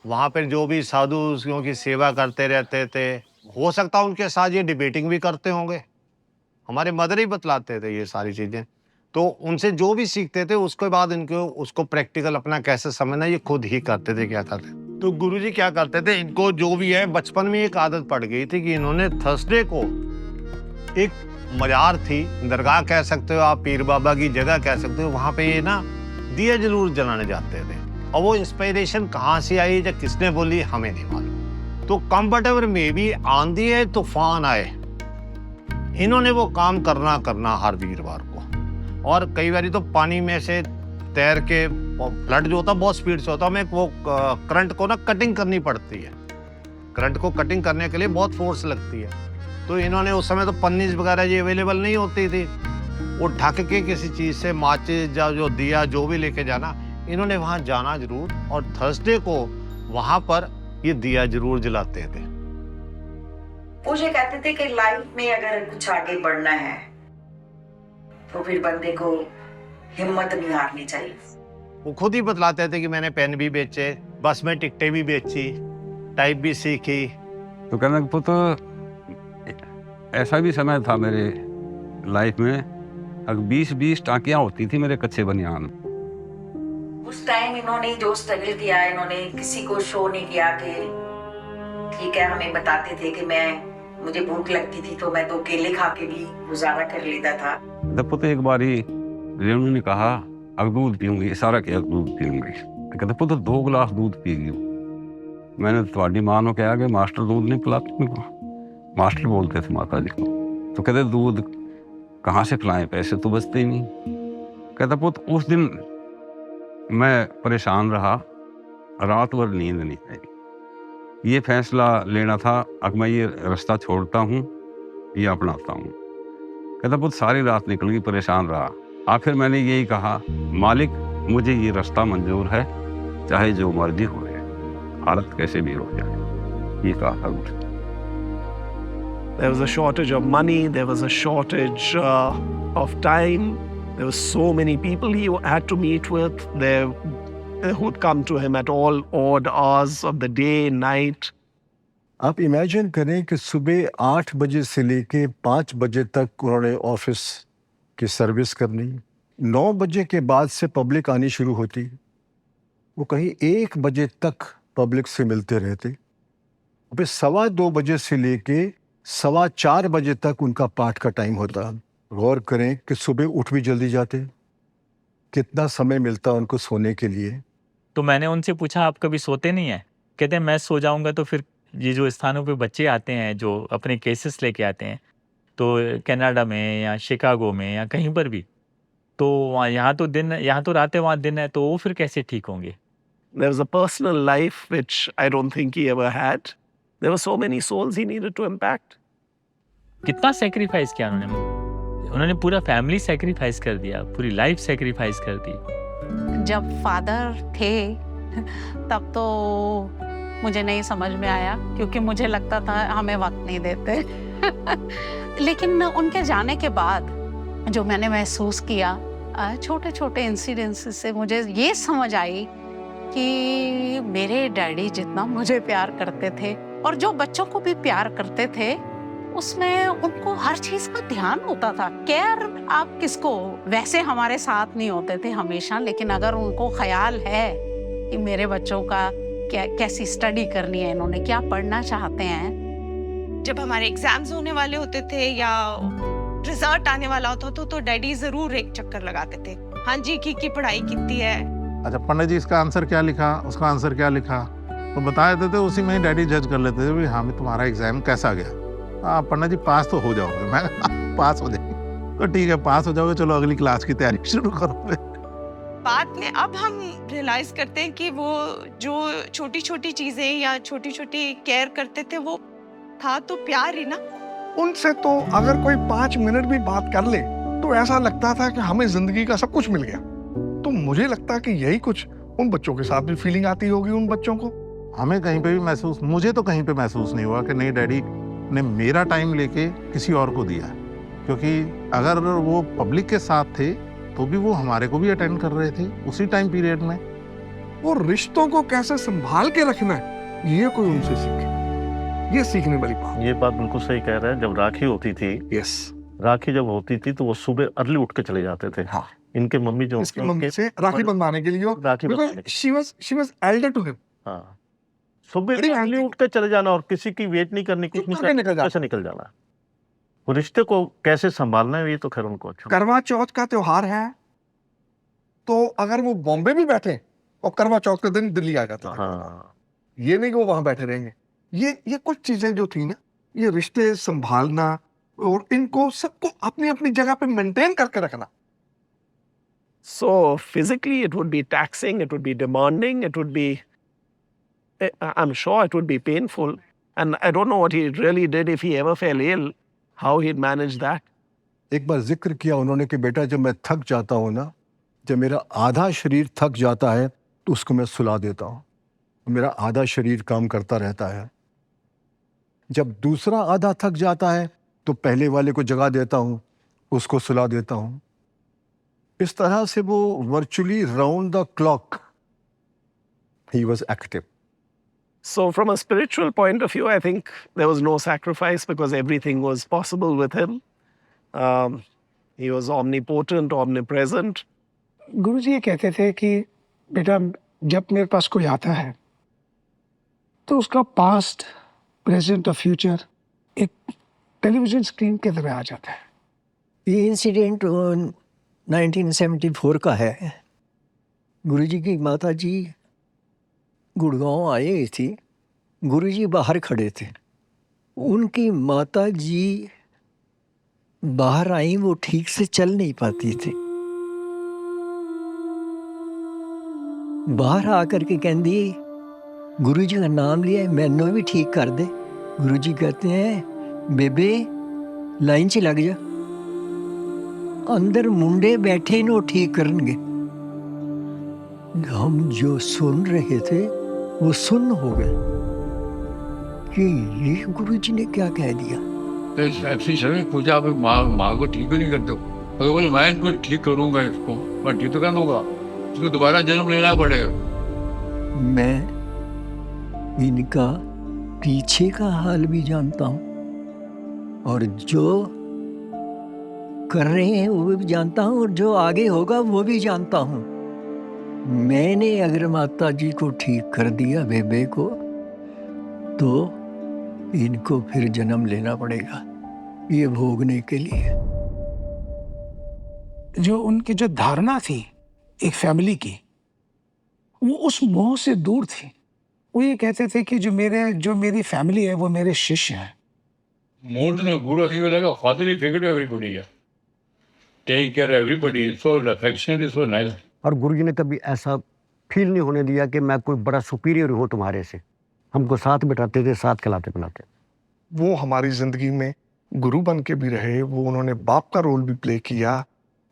वहाँ पर जो भी साधु की सेवा करते रहते थे, हो सकता उनके साथ ये डिबेटिंग भी करते होंगे। हमारे मदर ही बतलाते थे ये सारी चीज़ें, तो उनसे जो भी सीखते थे उसके बाद इनको उसको प्रैक्टिकल अपना कैसे समझना ये खुद ही करते थे। क्या करते तो गुरुजी क्या करते थे, इनको जो भी है बचपन में एक आदत पड़ गई थी कि इन्होंने थर्सडे को एक मजार थी, दरगाह कह सकते हो आप, पीर बाबा की जगह कह सकते हो, वहाँ पे ये ना दिया जरूर जलाने जाते थे। और वो इंस्पिरेशन कहाँ से आई या किसने बोली हमें नहीं मालूम, तो कंफर्टेबल में भी आंधी है तूफान आए, इन्होंने वो काम करना हर वीरवार को। और कई बार तो पानी में से तैर के, फ्लड जो होता है बहुत स्पीड से होता है, हमें वो करंट को ना कटिंग करनी पड़ती है। करंट को कटिंग करने के लिए बहुत फोर्स लगती है। तो इन्होंने उस समय तो पन्नीज वगैरह ये अवेलेबल नहीं होती थी, वो ढक के किसी चीज़ से माचिस या जो दिया जो भी लेके जाना, इन्होंने वहाँ जाना जरूर, और थर्सडे को वहाँ पर ये दिया जरूर जलाते थे। वो ये कहते थे कि लाइफ में अगर कुछ आगे बढ़ना है तो फिर बंदे को हिम्मत नहीं हारनी चाहिए। वो खुद ही बतलाते थे कि मैंने पेन भी बेचे, बस में टिकटें भी बेची, टाइप भी सीखी। तो कहना पुत्र, ऐसा भी समय था मेरे लाइफ में, अगर 20-20 टाँकियाँ होती थी मेरे कच्चे बनियान। उस टाइम इन्होंने जो स्ट्रगल किया, इन्होंने किसी को शो नहीं किया कि ठीक है, हमें बताते थे कि मुझे भूख लगती थी तो मैं तो केले खा के भी गुजारा कर लेता था। जब पुत्र एक बारी रेणु ने कहा अगर दूध पीऊंगी, इशारा किया दूध पीऊंगी, तो कहते पुत्र 2 गिलास दूध पी गई। मैंने थोड़ी माँ ने कहा कि मास्टर दूध नहीं पिलाते मेरे को, मास्टर बोलते थे माता जी को। तो कहते दूध कहाँ से पिलाएं, पैसे तो बचते ही नहीं। कहता पुत्र उस दिन मैं परेशान रहा, रात भर नींद नहीं आई। ये फैसला लेना था अगर मैं ये रास्ता छोड़ता हूँ या अपनाता हूँ। कहता पुत्र सारी रात निकल गई, परेशान रहा। आखिर मैंने यही कहा, मालिक मुझे ये रास्ता मंजूर है, चाहे जो मर्जी हो, हालत कैसे भी हो जाए, ये कहा था मुझे। There was a shortage of money, there was a shortage of time, there were so many people he had to meet with, they would come to him at all odd hours of the day, night. आप imagine करें कि सुबह 8 बजे से लेके 5 बजे तक उन्होंने ऑफिस की सर्विस करनी, 9 बजे के बाद से पब्लिक आनी शुरू होती, वो कहीं 1 बजे तक पब्लिक से मिलते रहते, फिर 2:15 बजे से लेके 4:15 बजे तक उनका पाठ का टाइम होता। गौर करें कि सुबह उठ भी जल्दी जाते, कितना समय मिलता उनको सोने के लिए। तो मैंने उनसे पूछा आप कभी सोते नहीं हैं? कहते हैं मैं सो जाऊंगा तो फिर ये जो स्थानों पे बच्चे आते हैं जो अपने केसेस लेके आते हैं, तो कनाडा में या शिकागो में या कहीं पर भी, तो वहाँ यहाँ तो रात है वहाँ दिन है, तो वो फिर कैसे ठीक होंगे? There was a personal life which I don't think he ever had. There were so many souls he needed to impact. कितना सेक्रीफाइस किया उन्होंने पूरा फैमिली सेक्रीफाइस कर दिया, पूरी लाइफ सेक्रीफाइस कर दी। जब फादर थे तब तो मुझे नहीं समझ में आया, क्योंकि मुझे लगता था हमें वक्त नहीं देते। लेकिन उनके जाने के बाद जो मैंने महसूस किया, छोटे छोटे इंसिडेंट्स से मुझे ये समझ आई कि मेरे डैडी जितना मुझे प्यार करते थे और जो बच्चों को भी प्यार करते थे, उसमें उनको हर चीज का ध्यान होता था। केयर आप किसको, वैसे हमारे साथ नहीं होते थे हमेशा, लेकिन अगर उनको ख्याल है कि मेरे बच्चों का कैसी स्टडी करनी है, इन्होंने क्या पढ़ना चाहते हैं। जब हमारे एग्जाम्स होने वाले होते थे या रिजल्ट आने वाला होता तो डैडी जरूर एक चक्कर लगाते थे, हाँ जी की पढ़ाई कितनी है। अच्छा पंडित जी इसका आंसर क्या लिखा, उसका आंसर क्या लिखा, तो बता देते थे, उसी में ही डैडी जज कर लेते थे भाई हाँ तुम्हारा एग्जाम कैसा गया। पंडित जी पास तो हो जाओगे। मैं पास हो जाएंगे तो ठीक है, पास हो जाओगे, चलो अगली क्लास की तैयारी शुरू करो। बाद में अब हम रियलाइज करते हैं कि वो जो छोटी छोटी चीजें या छोटी छोटी केयर करते थे, वो था तो प्यार ही ना। उनसे तो अगर कोई 5 मिनट भी बात कर ले तो ऐसा लगता था कि हमें जिंदगी का सब कुछ मिल गया। तो मुझे लगता है कि यही कुछ उन बच्चों के साथ भी फीलिंग आती होगी उन बच्चों को। हमें कहीं पे भी महसूस, मुझे तो कहीं पे महसूस नहीं हुआ कि नहीं डैडी ने मेरा टाइम लेके किसी और को दिया, क्योंकि अगर वो पब्लिक के साथ थे तो भी वो हमारे को भी अटेंड कर रहे थे उसी टाइम पीरियड में। वो रिश्तों को कैसे संभाल के रखना है, ये कोई उनसे सीखे, ये सीखने वाली बात। ये बात बिल्कुल सही कह रहे हैं। जब राखी होती थी, राखी जब होती थी तो वो सुबह अर्ली उठ के चले जाते थे। हाँ। इनके मम्मी जो इसकी मम्मी से राखी बंधवाने के लिए, she was elder to him। हाँ। सुबह अर्ली उठ के चले जाना और किसी की वेट नहीं करनी, कुछ नहीं करना, कैसे निकल जाना। वो रिश्ते को कैसे संभालना है, ये तो खैर उनको अच्छा। करवा चौथ का त्योहार है, तो अगर वो बॉम्बे भी बैठे और करवा चौथ के दिन दिल्ली आ जाता। हाँ। ये नहीं कि वो वहां बैठे रहेंगे, ये कुछ चीजें जो थी ना, ये रिश्ते संभालना और इनको सबको अपनी अपनी जगह पे मेंटेन करके रखना. So physically it would be taxing, it would be demanding, it would be, I'm sure it would be painful. And I don't know what he really did, if he ever fell ill, how he'd manage that. एक बार जिक्र किया उन्होंने कि बेटा जब मैं थक जाता हूँ ना, जब मेरा आधा शरीर थक जाता है तो उसको मैं सुला देता हूँ. मेरा आधा शरीर काम करता रहता है. जब दूसरा आधा थक जाता है तो पहले वाले को जगा देता हूँ, उसको सुला देता हूँ. इस तरह से वो virtually round the clock he was active. So from a spiritual point of view, I think there was no sacrifice because everything was possible with him. He was omnipotent, omnipresent. गुरुजी ये कहते थे कि बेटा जब मेरे पास कोई आता है तो उसका पास्ट, प्रेजेंट और फ्यूचर एक टेलीविजन स्क्रीन के तरह आ जाता है. ये इंसिडेंट 1974 का है. गुरुजी की माता जी गुड़गांव आई हुई थी. गुरुजी बाहर खड़े थे. उनकी माता जी बाहर आई, वो ठीक से चल नहीं पाती थी. बाहर आकर के कहती गुरुजी का नाम लिया, मैनू भी ठीक कर दे. गुरुजी कहते हैं बेबे लाइन च लग जा, अंदर मुंडे बैठे नो ठीक करनगे. हम जो सुन रहे थे वो सुन्न हो गए कि ये गुरुजी ने क्या कह दिया. ऐसी शरीर पूजा आप माँ को ठीक नहीं करते हो. अगर बोले मैं इनको ठीक करूंगा, इसको मैं ठीक तो कर दूंगा, इसको दोबारा जन्म लेना पड़ेगा. मैं इनका पीछे का हाल भी जानता हूँ और जो कर रहे हैं वो भी जानता हूँ और जो आगे होगा वो भी जानता हूँ. मैंने अगर माता जी को ठीक कर दिया बेबे को, तो इनको फिर जन्म लेना पड़ेगा ये भोगने के लिए. जो उनकी जो धारणा थी एक फैमिली की, वो उस मोह से दूर थी. वो ये कहते थे कि जो मेरी फैमिली है वो मेरे शिष्य हैं. More than a guru, he was like a fatherly figure to everybody. Taking care of everybody, so affectionate, so nice. और गुरुजी ने कभी ऐसा फील नहीं होने दिया कि मैं कोई बड़ा सुपीरियर हूँ तुम्हारे से. हमको साथ बिठाते थे, साथ खिलाते पिलाते. वो हमारी जिंदगी में गुरु बन के भी रहे. वो उन्होंने बाप का रोल भी प्ले किया,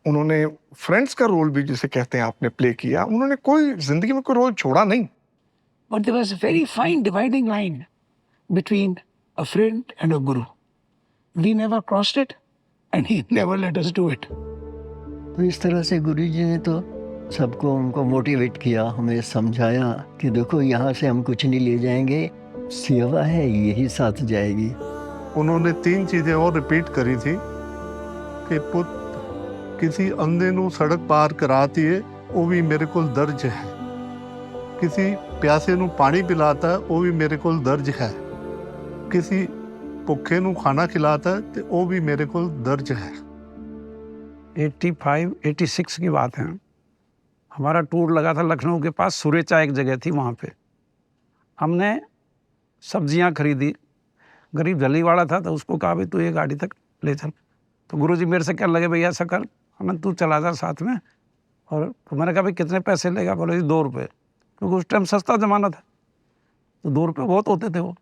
उन्होंने फ्रेंड्स का रोल भी जिसे कहते हैं आपने प्ले किया. उन्होंने कोई जिंदगी में कोई रोल छोड़ा नहीं. But there was a very fine dividing line between a friend and a guru. We never crossed it and he never let us do it. तो इस तरह से गुरुजी ने तो सबको उनको मोटिवेट किया, हमें समझाया कि देखो यहाँ से हम कुछ नहीं ले जाएंगे, सेवा है यही साथ जाएगी. उन्होंने 3 चीज़ें और रिपीट करी थी कि पुत किसी अंधे नू सड़क पार कराती है वो भी मेरे को दर्ज है, किसी प्यासे नू पानी पिलाता है वो भी मेरे को दर्ज है, किसी भुखे नू खाना खिलाता है तो वो भी मेरे को दर्ज है. 85-86 की बात है. हमारा टूर लगा था लखनऊ के पास, सुरेचा एक जगह थी, वहाँ पे हमने सब्जियाँ खरीदी. गरीब जल्दीवाड़ा था तो उसको कहा भाई तू ये गाड़ी तक ले चल. तो गुरुजी मेरे से कहने लगे भैया ऐसा कर, हमें तू चला जा साथ में. और तो मैंने कहा भाई कितने पैसे लेगा. बोले जी 2 रुपये, क्योंकि उस टाइम सस्ता ज़माना था तो 2 रुपये बहुत होते थे वो.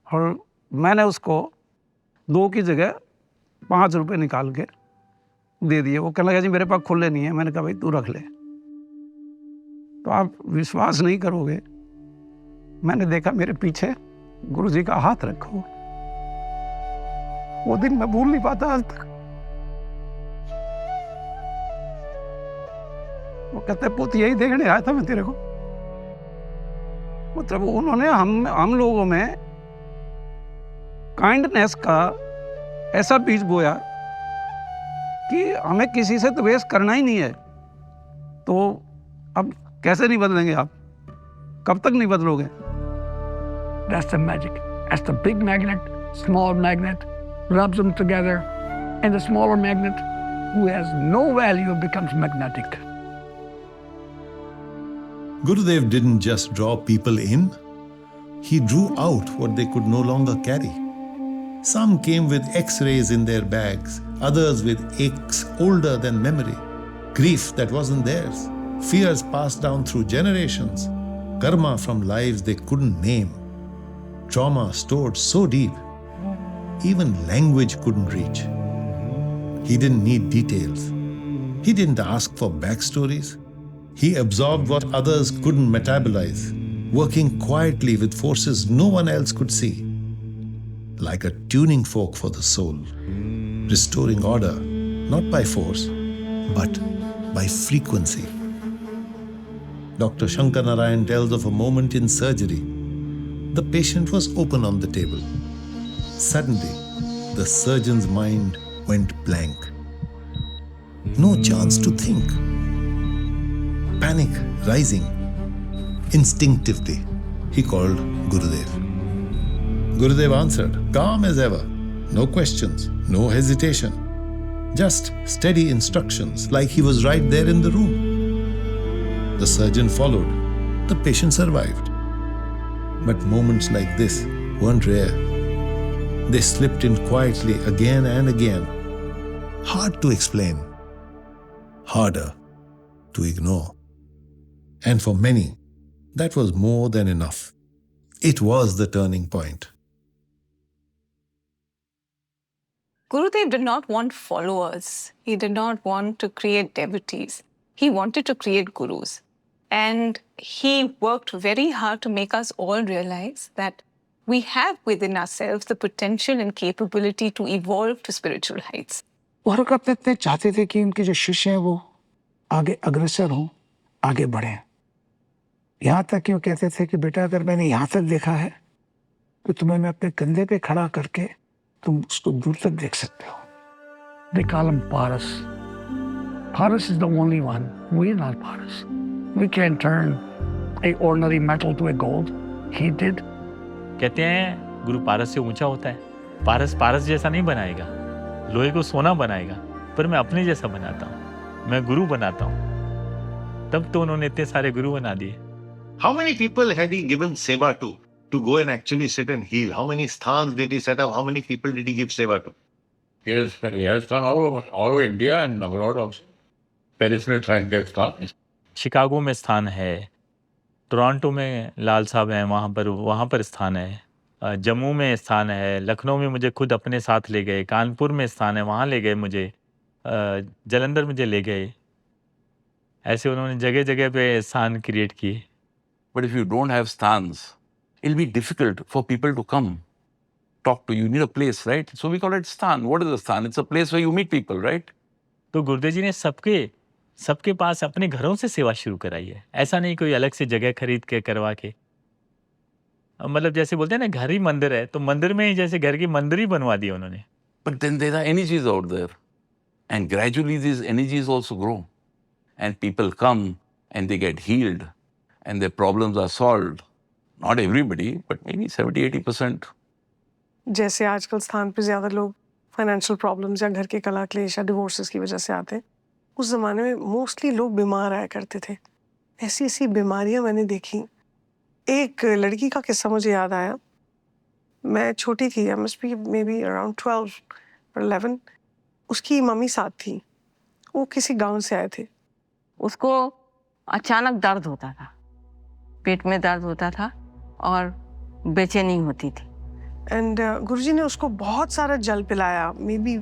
और मैंने उसको 2 की जगह 5 रुपये निकाल के दे दिए. वो कहने लगा जी मेरे पास खुले नहीं है. मैंने कहा भाई तू रख ले. तो आप विश्वास नहीं करोगे, मैंने देखा मेरे पीछे गुरुजी का हाथ रखा हुआ. वो दिन मैं भूल नहीं पाता आज तक. वो कहते पुत यही देखने आया था मैं तेरे को. मतलब उन्होंने हम लोगों में काइंडनेस का ऐसा बीज बोया कि हमें किसी से द्वेष करना ही नहीं है. तो अब कैसे नहीं बदलेंगे आप, कब तक नहीं बदलोगे. That's the magic. As the big magnet, small magnet rubs them together, and the smaller magnet, who has no value, becomes magnetic. Gurudev didn't just draw people in, He drew out what they could no longer carry. Some came with X-rays in their bags, others with aches older than memory, grief that wasn't theirs, fears passed down through generations, karma from lives they couldn't name, trauma stored so deep, even language couldn't reach. He didn't need details. He didn't ask for backstories. He absorbed what others couldn't metabolize, working quietly with forces no one else could see. Like a tuning fork for the soul, restoring order, not by force, but by frequency. Dr. Shankar Narayan tells of a moment in surgery. The patient was open on the table. Suddenly, the surgeon's mind went blank. No chance to think. Panic rising. Instinctively, he called Gurudev. Gurudev answered, calm as ever. No questions, no hesitation. Just steady instructions, like he was right there in the room. The surgeon followed. The patient survived. But moments like this weren't rare. They slipped in quietly again and again. Hard to explain. Harder to ignore. And for many, that was more than enough. It was the turning point. Gurudev did not want followers. He did not want to create devotees. He wanted to create gurus. And he worked very hard to make us all realize that we have within ourselves the potential and capability to evolve to spiritual heights. और अपने चाहते थे कि उनके जो शिष्य हैं वो आगे अग्रसर हों, आगे बढ़ें। यहाँ तक कि वो कहते थे कि बेटा अगर मैंने यहाँ तक देखा है तो तुम्हें मैं अपने कंधे पे खड़ा करके तुम उसको दूर तक देख सकते हो। They call him Paras. Paras is the only one. We're not Paras. We can't turn a ordinary metal to a gold. He did. कहते हैं गुरु पारस से ऊंचा होता है। पारस पारस जैसा नहीं बनाएगा, लोहे को सोना बनाएगा, पर मैं अपने जैसा बनाता हूँ, मैं गुरु बनाता हूँ। तब तो उन्होंने इतने सारे गुरु बना दिए। How many people had he given seva to go and actually sit and heal? How many sthans did he set up? How many people did he give seva to? He has done all over India and abroad also. Peripheral science. Chicago में स्थान है, Toronto में लाल साहब हैं, वहाँ पर स्थान है, जम्मू में स्थान है, लखनऊ में मुझे खुद अपने साथ ले गए, कानपुर में स्थान है, वहाँ ले गए मुझे, जलंधर मुझे ले गए। ऐसे उन्होंने जगह जगह पे स्थान क्रिएट किए। But if you don't have sthans, it'll be difficult for people to come talk to you. You need a place, right? So we call it sthan. What is a sthan? It's a place where you meet people, right? तो गुरुदेव जी ने सबके पास अपने घरों से सेवा शुरू कराई है। ऐसा नहीं कोई अलग से जगह खरीद के करवा के। मतलब जैसे बोलते हैं ना घर ही मंदिर है, तो मंदिर में ही जैसे घर की मंदिर ही बनवा दी उन्होंने। But then there are energies out there. And gradually these energies also grow. And people come and they get healed. And their problems are solved. Not everybody, but maybe 70-80%. जैसे आजकल स्थान पे ज़्यादा लोग फाइनेंशियल प्रॉब्लम्स या घर के कला क्लेश या डिवोर्सेस की वजह से आते हैं, उस ज़माने में मोस्टली लोग बीमार आया करते थे। ऐसी ऐसी बीमारियां मैंने देखी। एक लड़की का किस्सा मुझे याद आया। मैं छोटी थी, I must be may be around 12 और 11। उसकी मम्मी साथ थी, वो किसी गांव से आए थे। उसको अचानक दर्द होता था, पेट में दर्द होता था और बेचैनी होती थी। एंड गुरुजी ने उसको बहुत सारा जल पिलाया, मे बी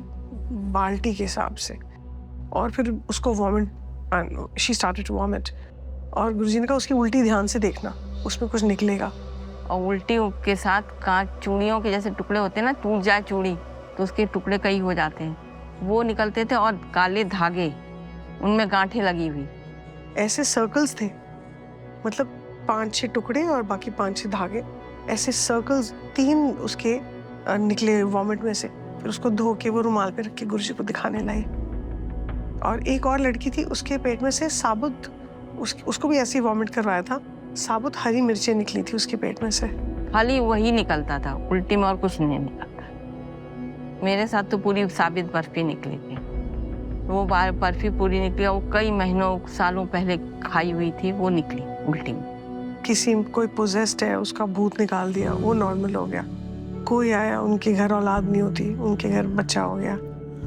बाल्टी के हिसाब से, और फिर उसको vomit, she started to vomit. और गुरुजी ने कहा उसकी उल्टी ध्यान से देखना, उसमें कुछ निकलेगा। और उल्टी के साथ कांच चूड़ियों के जैसे टुकड़े होते हैं ना, टूट जाए चूड़ी तो उसके टुकड़े कई हो जाते हैं, वो निकलते थे। और काले धागे, उनमें गांठें लगी हुई। ऐसे सर्कल्स थे, मतलब 5-6 टुकड़े और बाकी 5-6 धागे, ऐसे सर्कल्स 3 उसके निकले वॉमिट में से। फिर उसको धो के वो रुमाल पे रख के गुरुजी को दिखाने लाई। और एक और लड़की थी, उसके पेट में से साबुत, उसको भी ऐसे ही वॉमिट करवाया था, साबुत हरी मिर्चें निकली थी उसके पेट में से। खाली वही निकलता था, उल्टी में और कुछ नहीं निकलता। मेरे साथ तो पूरी साबित बर्फी निकली थी। वो बर्फी पूरी निकली, वो कई महीनों सालों पहले खाई हुई थी, वो निकली उल्टी में। कोई पोजेस्ड है, उसका भूत निकाल दिया, वो नॉर्मल हो गया। कोई आया, उनके घर औलाद नहीं होती, उनके घर बच्चा हो गया।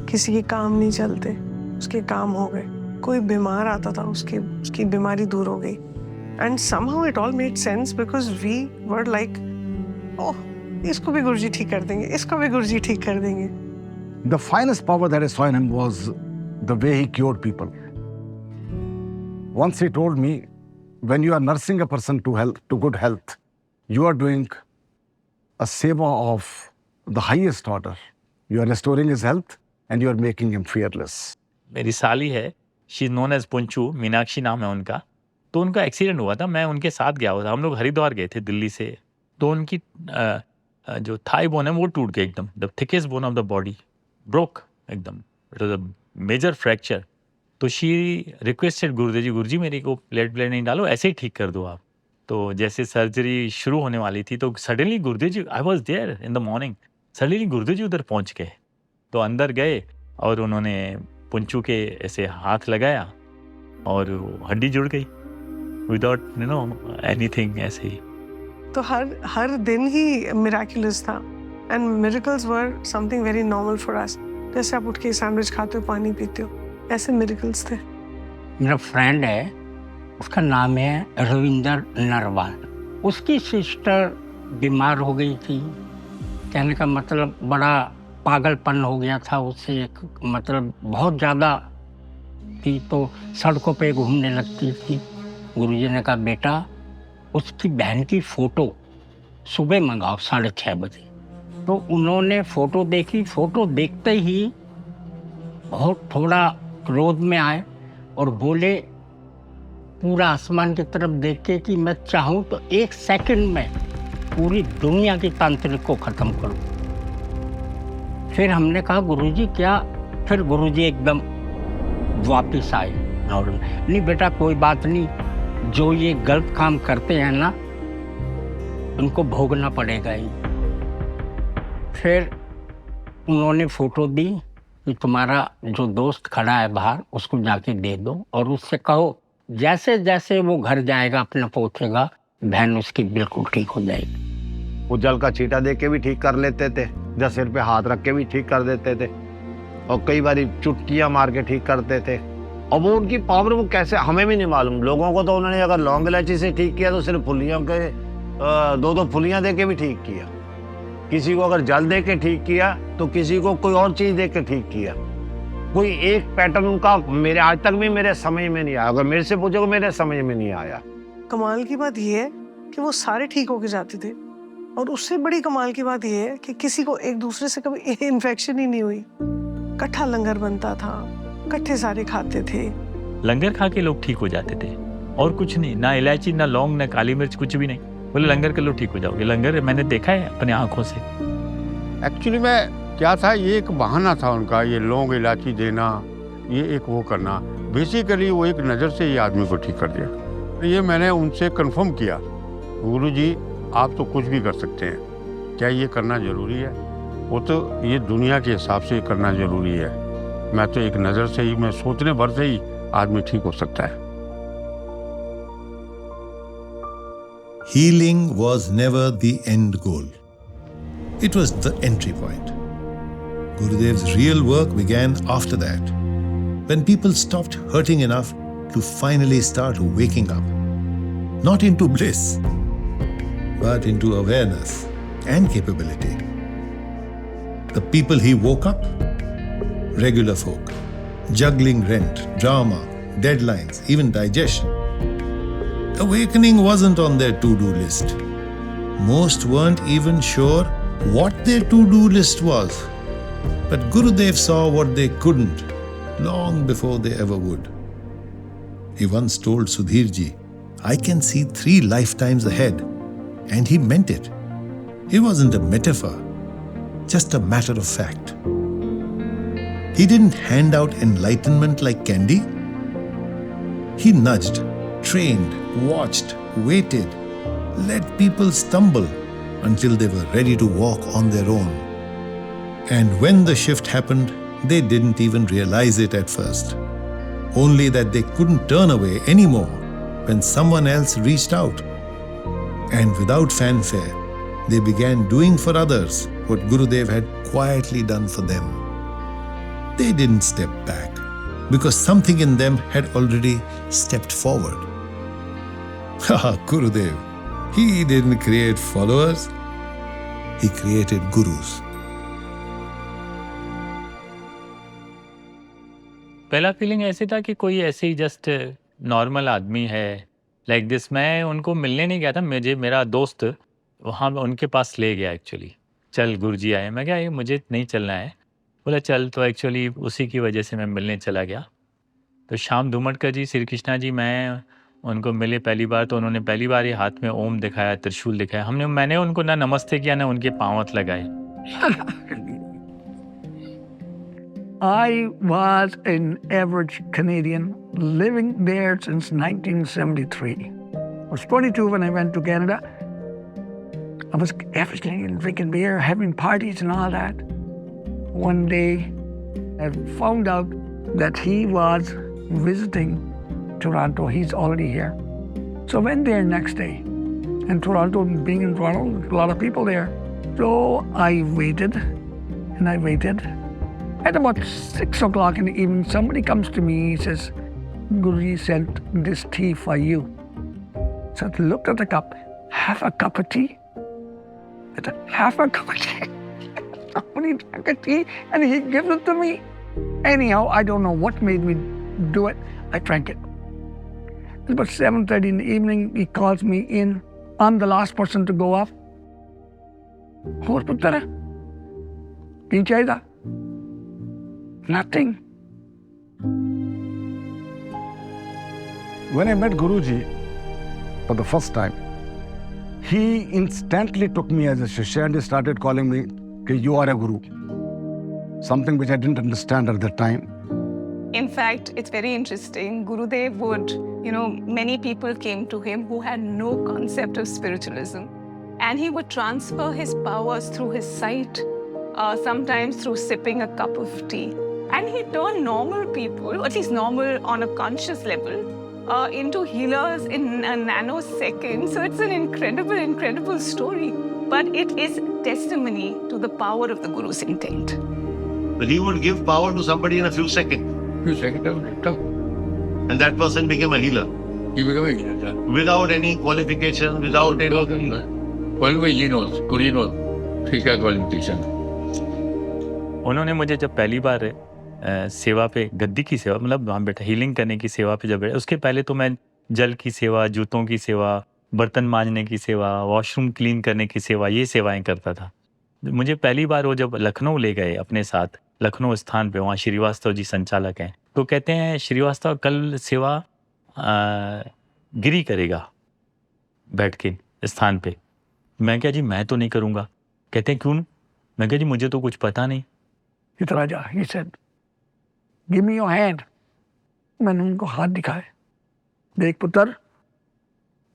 किसी के काम नहीं चलते, उसके काम हो गए। कोई बीमार आता था, उसकी बीमारी दूर हो गई। And somehow it all made sense because we were like, oh, इसको भी गुरुजी ठीक कर देंगे, इसको भी गुरुजी ठीक कर देंगे। The finest power that I saw in him was the way he cured people. Once he told me, when you are nursing a person to good health, you are doing a seva of the highest order. You are restoring his health and you are making him fearless. मेरी साली है, she is known as Punchu, Meenakshi नाम है उनका। तो उनका accident हुआ था, मैं उनके साथ गया हुआ था। हम लोग हरिद्वार गए थे दिल्ली से। तो उनकी जो थाई बोन है वो टूट गई एकदम, the thickest bone of the body broke एकदम, it was a major fracture. तो शी रिक्वेस्टेड गुरुदेव जी मेरे को प्लेट नहीं डालो, ऐसे ही ठीक कर दो आप। तो जैसे सर्जरी शुरू होने वाली थी तो suddenly Gurudev ji, I was there in the morning, suddenly Gurudev ji उधर पहुंच गए। तो अंदर गए और उन्होंने पुंचू के ऐसे हाथ लगाया और हड्डी जुड़ गई विदाउट एनीथिंग, ऐसे ही। तो हर दिन ही मिराक्युलस था and miracles were something very normal for us. जैसे आप उठ के सैंडविच खाते हो, पानी पीते हो, ऐसे मिरेकल्स थे। मेरा फ्रेंड है, उसका नाम है रविंदर नरवाल। उसकी सिस्टर बीमार हो गई थी, कहने का मतलब बड़ा पागलपन हो गया था उससे, मतलब बहुत ज़्यादा थी, तो सड़कों पे घूमने लगती थी। गुरुजी ने कहा बेटा उसकी बहन की फ़ोटो सुबह मंगाओ 6:30 बजे। तो उन्होंने फ़ोटो देखी, फ़ोटो देखते ही बहुत थोड़ा क्रोध में आए और बोले पूरा आसमान की तरफ देख के कि मैं चाहूँ तो 1 सेकंड में पूरी दुनिया की तांत्रिक को ख़त्म करूँ। फिर हमने कहा गुरुजी क्या? फिर गुरुजी एकदम वापस आए और नहीं बेटा कोई बात नहीं, जो ये गलत काम करते हैं ना उनको भोगना पड़ेगा ही। फिर उन्होंने फ़ोटो दी कि तुम्हारा जो दोस्त खड़ा है बाहर उसको जाके दे दो और उससे कहो जैसे जैसे वो घर जाएगा अपना पहुँचेगा, बहन उसकी बिल्कुल ठीक हो जाएगी। वो जल का छींटा दे के भी ठीक कर लेते थे, या सिर पे हाथ रख के भी ठीक कर देते थे, और कई बार चुटकियाँ मार के ठीक करते थे। और वो उनकी पावर वो कैसे हमें भी नहीं मालूम। लोगों को तो उन्होंने अगर लौंग इलायची से ठीक किया तो सिर्फ फुलियों के 2-2 फुलियाँ दे के भी ठीक किया। किसी को अगर जल दे के ठीक किया तो किसी को कोई और चीज़ दे के ठीक किया। कोई एक पैटर्न उनका मेरे आज तक भी मेरे समझ में नहीं आया। अगर मेरे से पूछोगे मेरे समझ में नहीं आया। कमाल की बात यह है कि वो सारे ठीक होके जाते थे, और उससे बड़ी कमाल की बात यह है कि किसी को एक दूसरे से कभी इन्फेक्शन ही नहीं हुई। इकट्ठा लंगर बनता था, इकट्ठे सारे खाते थे। लंगर खा के लोग ठीक हो जाते थे और कुछ नहीं, ना इलायची ना लौंग ना काली मिर्च, कुछ भी नहीं। बोले लंगर कर लो ठीक हो जाओगे। लंगर मैंने देखा है अपने आंखों से। एक्चुअली में क्या था, ये एक बहाना था उनका, ये लौंग इलायची देना, ये एक वो करना। बेसिकली वो एक नज़र से ये आदमी को ठीक कर दिया। ये मैंने उनसे कंफर्म किया, गुरुजी आप तो कुछ भी कर सकते हैं, क्या ये करना ज़रूरी है? वो तो ये दुनिया के हिसाब से करना ज़रूरी है। मैं तो एक नज़र से ही, मैं सोचने भर से ही आदमी ठीक हो सकता है। Healing was never the end goal. It was the entry point. Gurudev's real work began after that, when people stopped hurting enough to finally start waking up. Not into bliss, but into awareness and capability. The people he woke up, regular folk, juggling rent, drama, deadlines, even digestion. Awakening wasn't on their to-do list. Most weren't even sure what their to-do list was. But Gurudev saw what they couldn't long before they ever would. He once told Sudhirji, I can see 3 lifetimes ahead. And he meant it. It wasn't a metaphor, just a matter of fact. He didn't hand out enlightenment like candy. He nudged, trained, watched, waited, let people stumble until they were ready to walk on their own. And when the shift happened, they didn't even realize it at first. Only that they couldn't turn away anymore when someone else reached out. And without fanfare, they began doing for others what Gurudev had quietly done for them. They didn't step back because something in them had already stepped forward. Gurudev, he didn't create followers, he created gurus. पहला feeling ऐसे था कि कोई ऐसे ही just normal आदमी है like this. मैं उनको मिलने नहीं गया था, मेरा दोस्त वहाँ उनके पास ले गया एक्चुअली। चल गुरुजी आए, मैं क्या मुझे नहीं चलना है, बोला चल। तो एक्चुअली उसी की वजह से मैं मिलने चला गया। तो श्याम धूमटकर जी, श्री कृष्णा जी, मैं उनको मिले पहली बार तो उन्होंने पहली बार ही हाथ में ओम दिखाया, त्रिशूल दिखाया। मैंने उनको ना नमस्ते किया ना उनके पाँव हाथ लगाए। I was an average Canadian living there since 1973. I was 22 when I went to Canada. I was average Canadian, drinking beer, having parties and all that. One day, I found out that he was visiting Toronto. He's already here. So I went there next day. And Toronto, being in Toronto, a lot of people there. So I waited and I waited. At about 6 o'clock in the evening, somebody comes to me, he says, Guruji sent this tea for you. So I looked at the cup, half a cup of tea. I said, half a cup of tea. Somebody drank a tea and he gives it to me. Anyhow, I don't know what made me do it. I drank it. It's about 7:30 in the evening, he calls me in. I'm the last person to go up. ਹੋਰ ਪੁੱਤਰ ਕੀ ਚਾਹੀਦਾ? Nothing. When I met Guruji for the first time, he instantly took me as a shishya and he started calling me, "Ki you are a guru." Something which I didn't understand at that time. In fact, it's very interesting. Gurudev would, many people came to him who had no concept of spiritualism. And he would transfer his powers through his sight, sometimes through sipping a cup of tea. And he turned normal people, or at least normal on a conscious level, into healers in a nanosecond. So it's an incredible, incredible story. But it is testimony to the power of the Guru's intent. But he would give power to somebody in a few seconds. And that person became a healer. He became a healer. Without any qualification, without any... Only he knows, Guru knows. He has qualification. उन्होंने मुझे जब पहली बार सेवा पे, गद्दी की सेवा, मतलब वहाँ बैठा हीलिंग करने की सेवा पे जब बैठा, उसके पहले तो मैं जल की सेवा, जूतों की सेवा, बर्तन मांजने की सेवा, वॉशरूम क्लीन करने की सेवा, ये सेवाएं करता था। मुझे पहली बार वो जब लखनऊ ले गए अपने साथ, लखनऊ स्थान पे, वहाँ श्रीवास्तव जी संचालक हैं, तो कहते हैं श्रीवास्तव कल सेवा गिरी करेगा बैठ के स्थान पे। मैं क्या जी मैं तो नहीं करूँगा। कहते हैं क्यों? मैं क्या जी मुझे तो कुछ पता नहीं। राजा, he said, give me your hand. मैंने उनको हाथ दिखाए। देख पुत्र,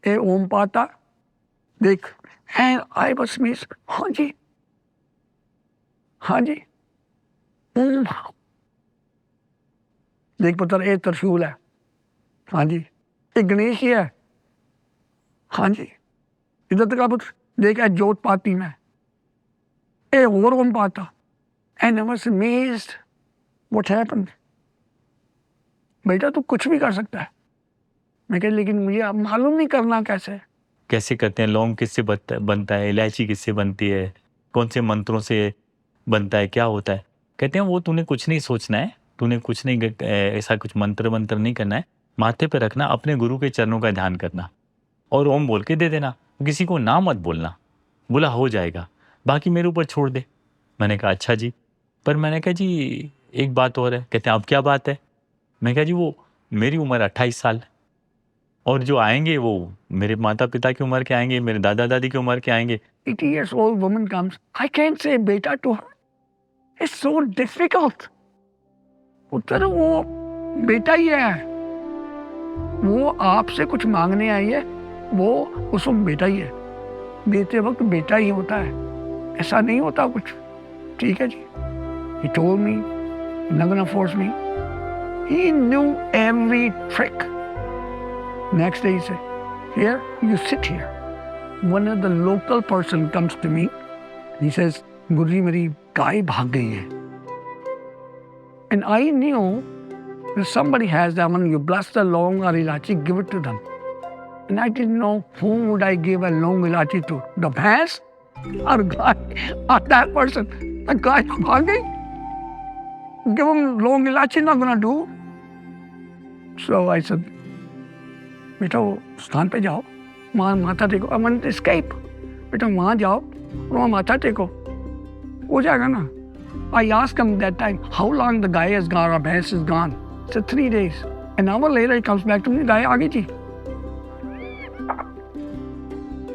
ए ओम पाता, देख। And I was amazed. हाँ जी, हाँ जी, ओम। देख पुत्र, ए त्रिशूल है। हाँ जी, एक गणेश जी है। हाँ जी, इधर तक पुत्र, देख ए जोत पाती मैं, ए और ओम पाता। And I was amazed what happened. बेटा तू कुछ भी कर सकता है। मैं कह लेकिन मुझे अब मालूम नहीं करना कैसे करते हैं, लौंग किससे बनता है, इलायची किससे बनती है, कौन से मंत्रों से बनता है, क्या होता है। कहते हैं वो तूने कुछ नहीं सोचना है, तूने कुछ नहीं ऐसा कुछ मंत्र नहीं करना है, माथे पे रखना, अपने गुरु के चरणों का ध्यान करना और ओम बोल के दे देना, किसी को ना मत बोलना। बोला हो जाएगा, बाकी मेरे ऊपर छोड़ दे। मैंने कहा अच्छा जी। पर मैंने कहा जी एक बात और है। कहते हैं अब क्या बात है? मैं कहा जी वो मेरी उम्र 28 साल और जो आएंगे वो मेरे माता पिता की उम्र के आएंगे, मेरे दादा दादी की उम्र के आएंगे। 80 years old woman comes, I can't say बेटा to her. It's so difficult. पुत्र वो बेटा ही है, वो आपसे कुछ मांगने आई है, वो उस वक्त बेटा ही है, देते वक्त बेटा ही होता है, ऐसा नहीं होता कुछ। ठीक है जी। He told me, he's not gonna force me. He knew every trick. Next day he said, here, you sit here. one of the local person comes to me. He says, Guruji, मेरी गाय भाग गई है. And I knew that somebody has that one. You bless the long or ilachi, give it to them. And I didn't know who would I give a long ilachi to. The bhais or guy or that person. The guy भाग गई. Give him long ilachi, not gonna do. So I said, बेटा वो स्थान पे जाओ, वहाँ माथा टेको. I want to escape. बेटा वहाँ जाओ, वहाँ माथा टेको. हो जाएगा ना. I asked him that time, how long the guy has gone or bhais is gone. He said 3 days. An hour later he comes back to me, guy आ गई थी.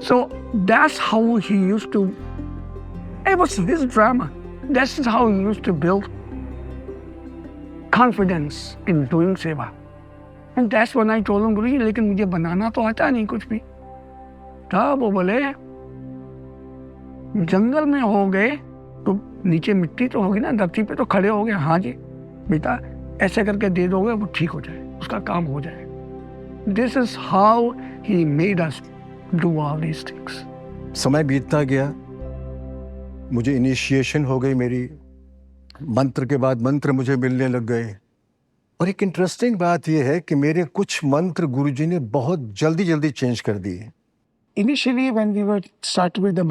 So that's how he used to, it was his drama. That's how he used to build confidence in doing seva. And that's when I told him, Guruji, लेकिन मुझे बनाना तो आता नहीं कुछ भी. तब वो बोले, जंगल में हो गए तो नीचे मिट्टी तो होगी ना, धरती पे तो खड़े हो गए. हाँ जी बेटा, ऐसे करके दे दोगे वो ठीक हो जाए, उसका काम हो जाए. This is how he made us do all these things. समय बीतता गया, मुझे इनिशिएशन हो गई मेरी. मंत्र के बाद मंत्र मुझे मिलने लग गए. और एक इंटरेस्टिंग बात यह है कि मेरे कुछ मंत्र गुरुजी ने बहुत जल्दी चेंज कर दिए. Initially, when we were started with the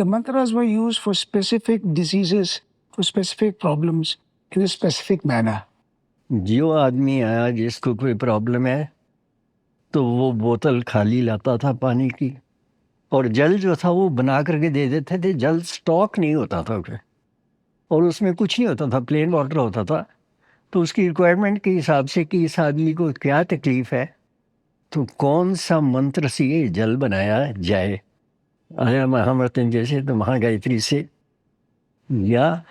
mantras were used for specific diseases, for specific problems, in a specific manner. जो आदमी आया जिसको कोई प्रॉब्लम है तो वो बोतल खाली लाता था पानी की, और जल जो था वो बना करके दे देते थे. जल स्टॉक नहीं होता था और उसमें कुछ नहीं होता था, प्लेन वाटर होता था. तो उसकी रिक्वायरमेंट के हिसाब से कि इस आदमी को क्या तकलीफ है, तो कौन सा मंत्र से ये जल बनाया जाए. आया महामृत्युंजय से तो महागायत्री से या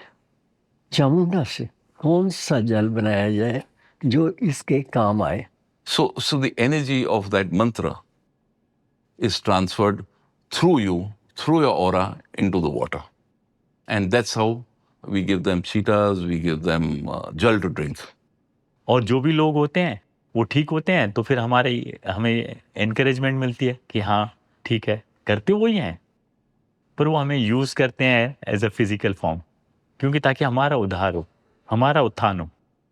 चामुंडा से कौन सा जल बनाया जाए जो इसके काम आए. So the energy of that mantra is transferred through you, through your aura, into the water. And that's how we give them cheetahs, we give them jal to drink. और जो भी लोग होते हैं वो ठीक होते हैं तो फिर हमें एनकरेजमेंट मिलती है कि हाँ ठीक है, करते वही हैं, पर वो हमें यूज़ करते हैं एज अ फिजिकल फॉर्म, क्योंकि ताकि हमारा उद्धार हो, हमारा उत्थान हो.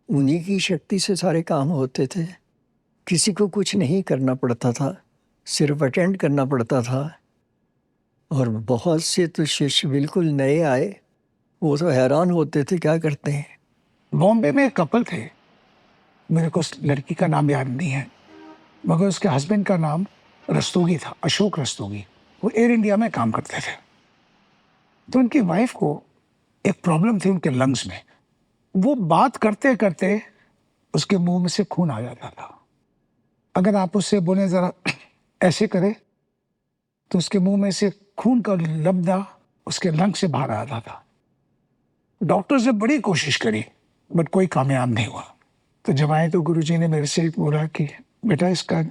उन्हीं की शक्ति से सारे काम होते थे. किसी को कुछ नहीं करना पड़ता था, सिर्फ अटेंड करना पड़ता था. और बहुत से तो शिष्य बिल्कुल नए आए, वो तो हैरान होते थे क्या करते हैं. बॉम्बे में एक कपल थे, मेरे को उस लड़की का नाम याद नहीं है, मगर उसके हस्बैंड का नाम रस्तोगी था, अशोक रस्तोगी. वो एयर इंडिया में काम करते थे. तो उनकी वाइफ को एक प्रॉब्लम थी उनके लंग्स में. वो बात करते करते उसके मुंह में से खून आ जाता था. अगर आप उससे बोले ज़रा ऐसे करे तो उसके मुंह में से खून का लबदा उसके लंग से बाहर आता था. डॉक्टर्स ने बड़ी कोशिश करी बट कोई कामयाब नहीं हुआ. तो जब आए तो गुरुजी ने मेरे से बोला कि बेटा इसका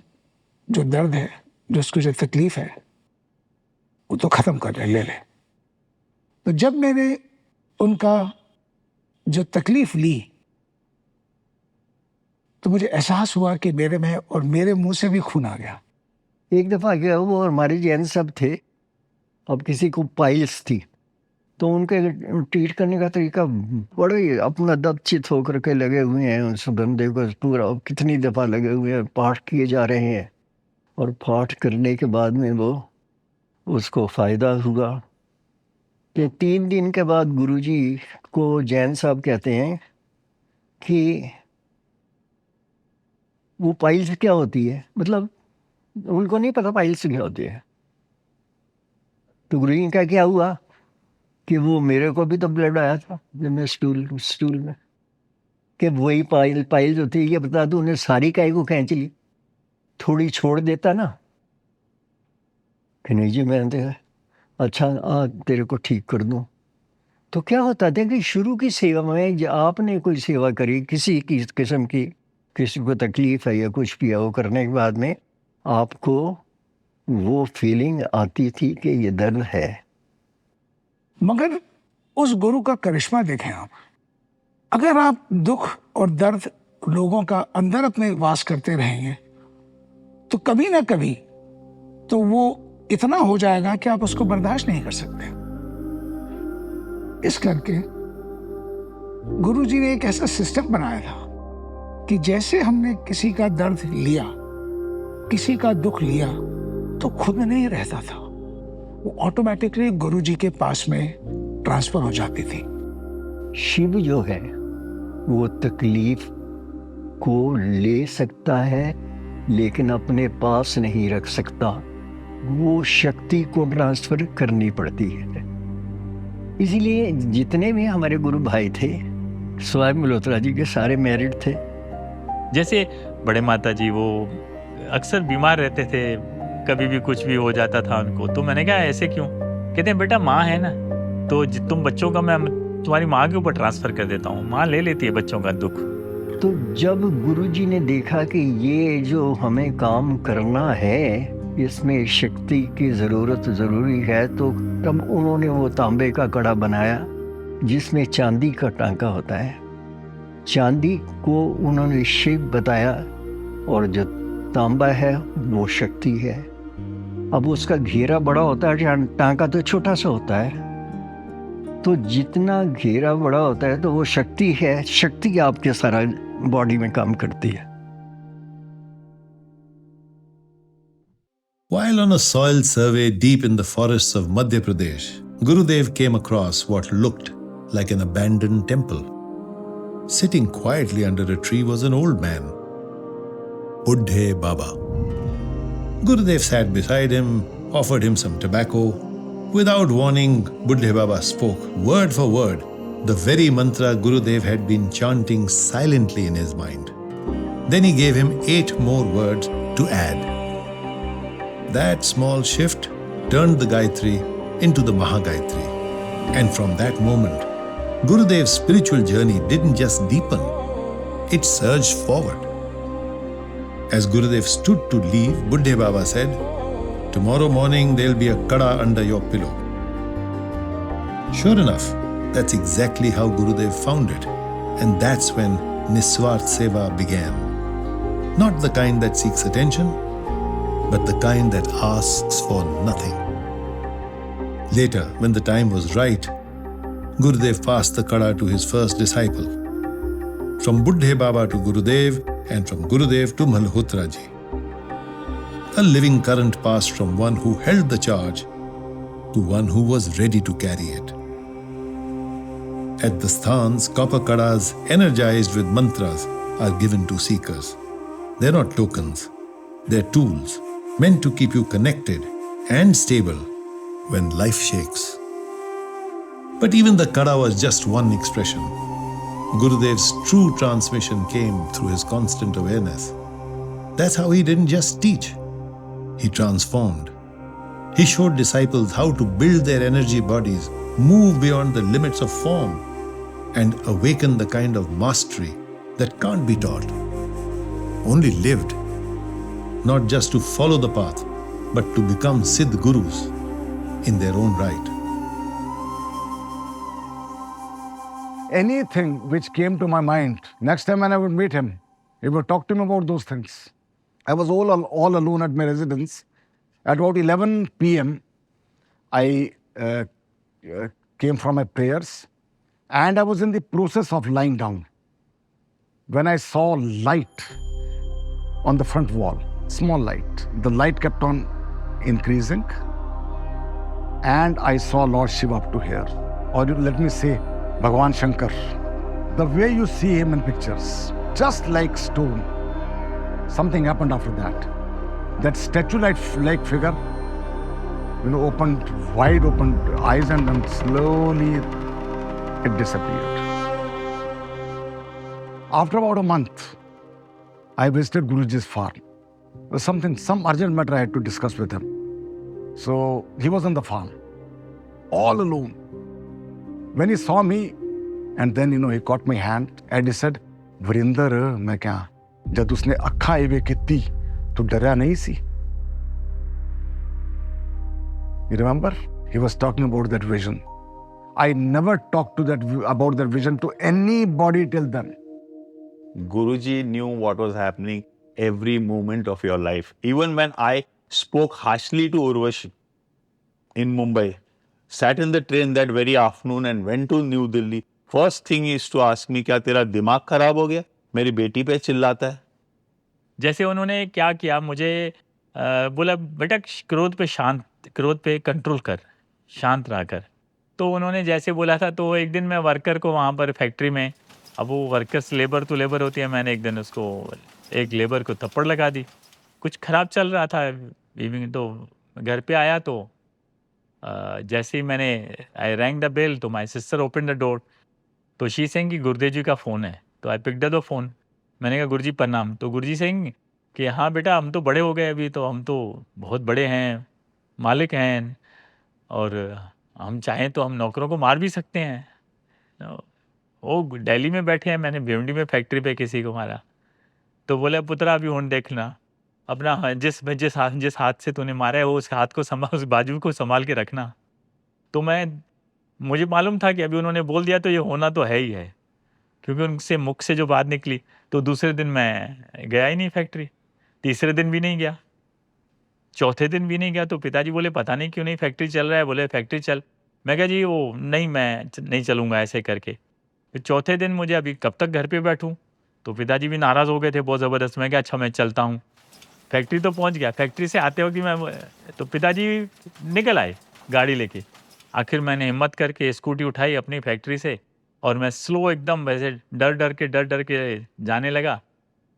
जो दर्द है, जो इसको जो तकलीफ है वो तो ख़त्म कर ले ले. तो जब मैंने उनका जो तकलीफ ली तो मुझे एहसास हुआ कि मेरे में और मेरे मुंह से भी खून आ गया. एक दफ़ा क्या वो और हमारे जैन सब थे, अब किसी को पाइल्स थी तो उनके ट्रीट करने का तरीका बड़े ही अपना दबचित होकर के लगे हुए हैं. उस बंदे को पूरा कितनी दफ़ा लगे हुए हैं, पाठ किए जा रहे हैं, और पाठ करने के बाद में वो उसको फ़ायदा हुआ कि 3 दिन के बाद गुरुजी को जैन साहब कहते हैं कि वो पाइल्स क्या होती है, मतलब उनको नहीं पता पाइल्स क्या होती है. तो गुरुजी का क्या हुआ कि वो मेरे को भी तो ब्लड आया था जब मैं स्टूल में, कि वही पाइल्स होती है. ये बता दूं उन्हें सारी काई को खींच ली, थोड़ी छोड़ देता ना कि नहीं जी मैं अच्छा तेरे को ठीक कर दूं. तो क्या होता था कि शुरू की सेवा में जब आपने कोई सेवा करी किसी की किस्म की, किसी को तकलीफ है या कुछ भी है, वो करने के बाद में आपको वो फीलिंग आती थी कि ये दर्द है. मगर उस गुरु का करिश्मा देखें आप. अगर आप दुख और दर्द लोगों का अंदर अपने वास करते रहेंगे तो कभी ना कभी तो वो इतना हो जाएगा कि आप उसको बर्दाश्त नहीं कर सकते। इस करके गुरुजी ने एक ऐसा सिस्टम बनाया था कि जैसे हमने किसी का दर्द लिया, किसी का दुख लिया, तो खुद नहीं रहता था, वो ऑटोमेटिकली गुरुजी के पास में ट्रांसफर हो जाती थी। शिव जो है वो तकलीफ को ले सकता है लेकिन अपने पास नहीं रख सकता, वो शक्ति को ट्रांसफर करनी पड़ती है। इसीलिए जितने भी हमारे गुरु भाई थे स्वामी मल्होत्रा जी के सारे मैरिड थे। जैसे बड़े माता जी वो अक्सर बीमार रहते थे, कभी भी कुछ भी हो जाता था उनको, तो मैंने कहा ऐसे क्यों? कहते हैं बेटा माँ है ना, तो तुम बच्चों का मैं तुम्हारी माँ के ऊपर ट्रांसफर कर देता हूँ, माँ ले लेती है बच्चों का दुख। तो जब गुरुजी ने देखा कि ये जो हमें काम करना है इसमें शक्ति की ज़रूरत ज़रूरी है, तो तब उन्होंने वो तांबे का कड़ा बनाया जिसमें चांदी का टांका होता है। चांदी को उन्होंने शिव बताया और जो तांबा है वो शक्ति है। अब उसका घेरा बड़ा होता है, टांका तो छोटा सा होता है, तो जितना घेरा बड़ा होता है तो वो शक्ति है, शक्ति आपके सारा बॉडी में काम करती है। While on a soil survey deep in the forests of Madhya Pradesh, Gurudev came across what looked like an abandoned temple. Sitting quietly under a tree was an old man, Buddhe Baba. Gurudev sat beside him, offered him some tobacco. Without warning, Buddhe Baba spoke word for word the very mantra Gurudev had been chanting silently in his mind. Then he gave him 8 more words to add. That small shift turned the Gayatri into the Mahagayatri. And from that moment, Gurudev's spiritual journey didn't just deepen, it surged forward. As Gurudev stood to leave, Buddhe Baba said, "Tomorrow morning there'll be a kada under your pillow." Sure enough, that's exactly how Gurudev found it. And that's when Niswart Seva began. Not the kind that seeks attention, but the kind that asks for nothing. Later, when the time was right, Gurudev passed the kada to his first disciple. From Buddhe Baba to Gurudev, and from Gurudev to Malhotra ji. A living current passed from one who held the charge to one who was ready to carry it. At the sthans, copper kadas energized with mantras are given to seekers. They're not tokens, they're tools meant to keep you connected and stable when life shakes. But even the kada was just one expression. Gurudev's true transmission came through his constant awareness. That's how he didn't just teach, he transformed. He showed disciples how to build their energy bodies, move beyond the limits of form, and awaken the kind of mastery that can't be taught, only lived. Not just to follow the path, but to become Siddh Gurus in their own right. Anything which came to my mind, next time when I would meet him, he would talk to me about those things. I was all alone at my residence. At about 11 p.m., I came from my prayers and I was in the process of lying down when I saw light on the front wall, small light. The light kept on increasing and I saw Lord Shiva up to here. Or let me say, Bhagwan Shankar. The way you see him in pictures, just like stone. Something happened after that. That statue-like figure, opened, wide open eyes and then slowly it disappeared. After about a month, I visited Guruji's farm. There was some urgent matter I had to discuss with him. So he was on the farm, all alone. When he saw me, and then, he caught my hand and he said, "Vrinder, मैं क्या? जब उसने अक्खा एवे कितनी, तो डरा नहीं सी?" You remember? He was talking about that vision. I never talked about that vision to anybody till then. Guruji knew what was happening every moment of your life. Even when I spoke harshly to Urvashi, in Mumbai, sat in the train that very afternoon and went to New Delhi. First thing is to ask me, क्या तेरा दिमाग खराब हो गया? मेरी बेटी पे चिल्लाता है. जैसे उन्होंने क्या किया, मुझे बोला बेटा क्रोध पे कंट्रोल कर, शांत रहा कर। तो उन्होंने जैसे बोला था, तो एक दिन मैं वर्कर को वहाँ पर फैक्ट्री में, अब वो वर्कर्स लेबर तो लेबर होती है, मैंने एक दिन उसको एक लेबर को थप्पड़ लगा दी। कुछ ख़राब चल रहा था इवनिंग, तो घर पे आया तो जैसे ही मैंने आई रैंग द बेल, तो my sister open the door, तो शी सेइंग कि गुरुदेव जी का फ़ोन है। तो आई पिक्ड द फ़ोन, मैंने कहा गुरुजी प्रणाम। तो गुरुजी सेइंग कि हाँ बेटा, हम तो बड़े हो गए अभी, तो हम तो बहुत बड़े हैं, मालिक हैं, और हम चाहें तो हम नौकरों को मार भी सकते हैं। वो दिल्ली में बैठे हैं, मैंने भिवंडी में फैक्ट्री पे किसी को मारा। तो बोले पुत्रा अभी हुन देखना, अपना जिस हाथ से तूने मारा है वो उस हाथ को उस बाजू को संभाल के रखना। तो मुझे मालूम था कि अभी उन्होंने बोल दिया तो ये होना तो है ही है, क्योंकि उनसे मुख से जो बात निकली। तो दूसरे दिन मैं गया ही नहीं फैक्ट्री, तीसरे दिन भी नहीं गया, चौथे दिन भी नहीं गया। तो पिताजी बोले पता नहीं क्यों नहीं फैक्ट्री चल रहा है, बोले फैक्ट्री चल। मैं कहा जी वो नहीं, मैं नहीं चलूँगा ऐसे करके। फिर चौथे दिन मुझे अभी कब तक घर पे बैठूँ, तो पिताजी भी नाराज़ हो गए थे बहुत ज़बरदस्त। मैं कहा अच्छा मैं चलता हूँ। फैक्ट्री तो पहुँच गया, फैक्ट्री से आते हो कि तो पिताजी निकल आए गाड़ी लेके। आखिर मैंने हिम्मत करके स्कूटी उठाई अपनी फैक्ट्री से, और मैं स्लो एकदम वैसे डर डर के जाने लगा।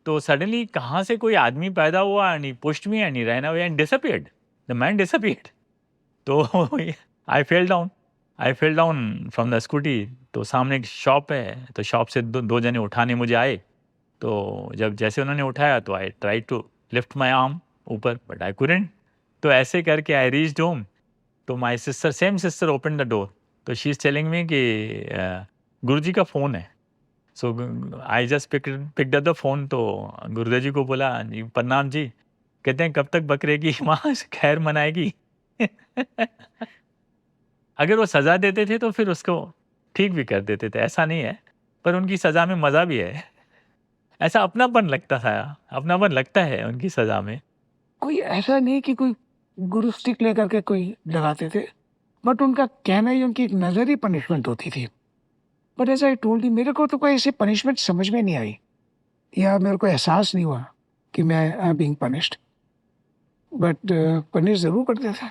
तो सडनली कहाँ से कोई आदमी पैदा हुआ and he pushed me and he ran away and disappeared, the man disappeared. तो I fell down from the scooty. तो सामने एक शॉप है, तो शॉप से दो जने उठाने मुझे आए। तो जब जैसे उन्होंने उठाया तो I try to lift my arm ऊपर, बट आई कुडंट। तो ऐसे करके आई रीच्ड होम। तो my sister, same sister open the door. तो शी इज़ टेलिंग मी कि गुरुजी का फ़ोन है। So I just picked up the phone. तो गुरुदेव जी को बोला जी प्रणाम जी। कहते हैं कब तक बकरे की माँ खैर मनाएगी। अगर वो सज़ा देते थे तो फिर उसको ठीक भी कर देते थे, ऐसा नहीं है, पर उनकी सज़ा में मज़ा भी है। ऐसा अपनापन लगता है उनकी सज़ा में। कोई ऐसा नहीं कि कोई गुरु स्टिक लेकर के कोई लगाते थे, बट उनका कहना ही, उनकी एक नज़र ही पनिशमेंट होती थी। But as I told you, मेरे को तो कोई ऐसी पनिशमेंट समझ में नहीं आई, या मेरे को एहसास नहीं हुआ कि मैं I am being punished, but punish ज़रूर करते थे।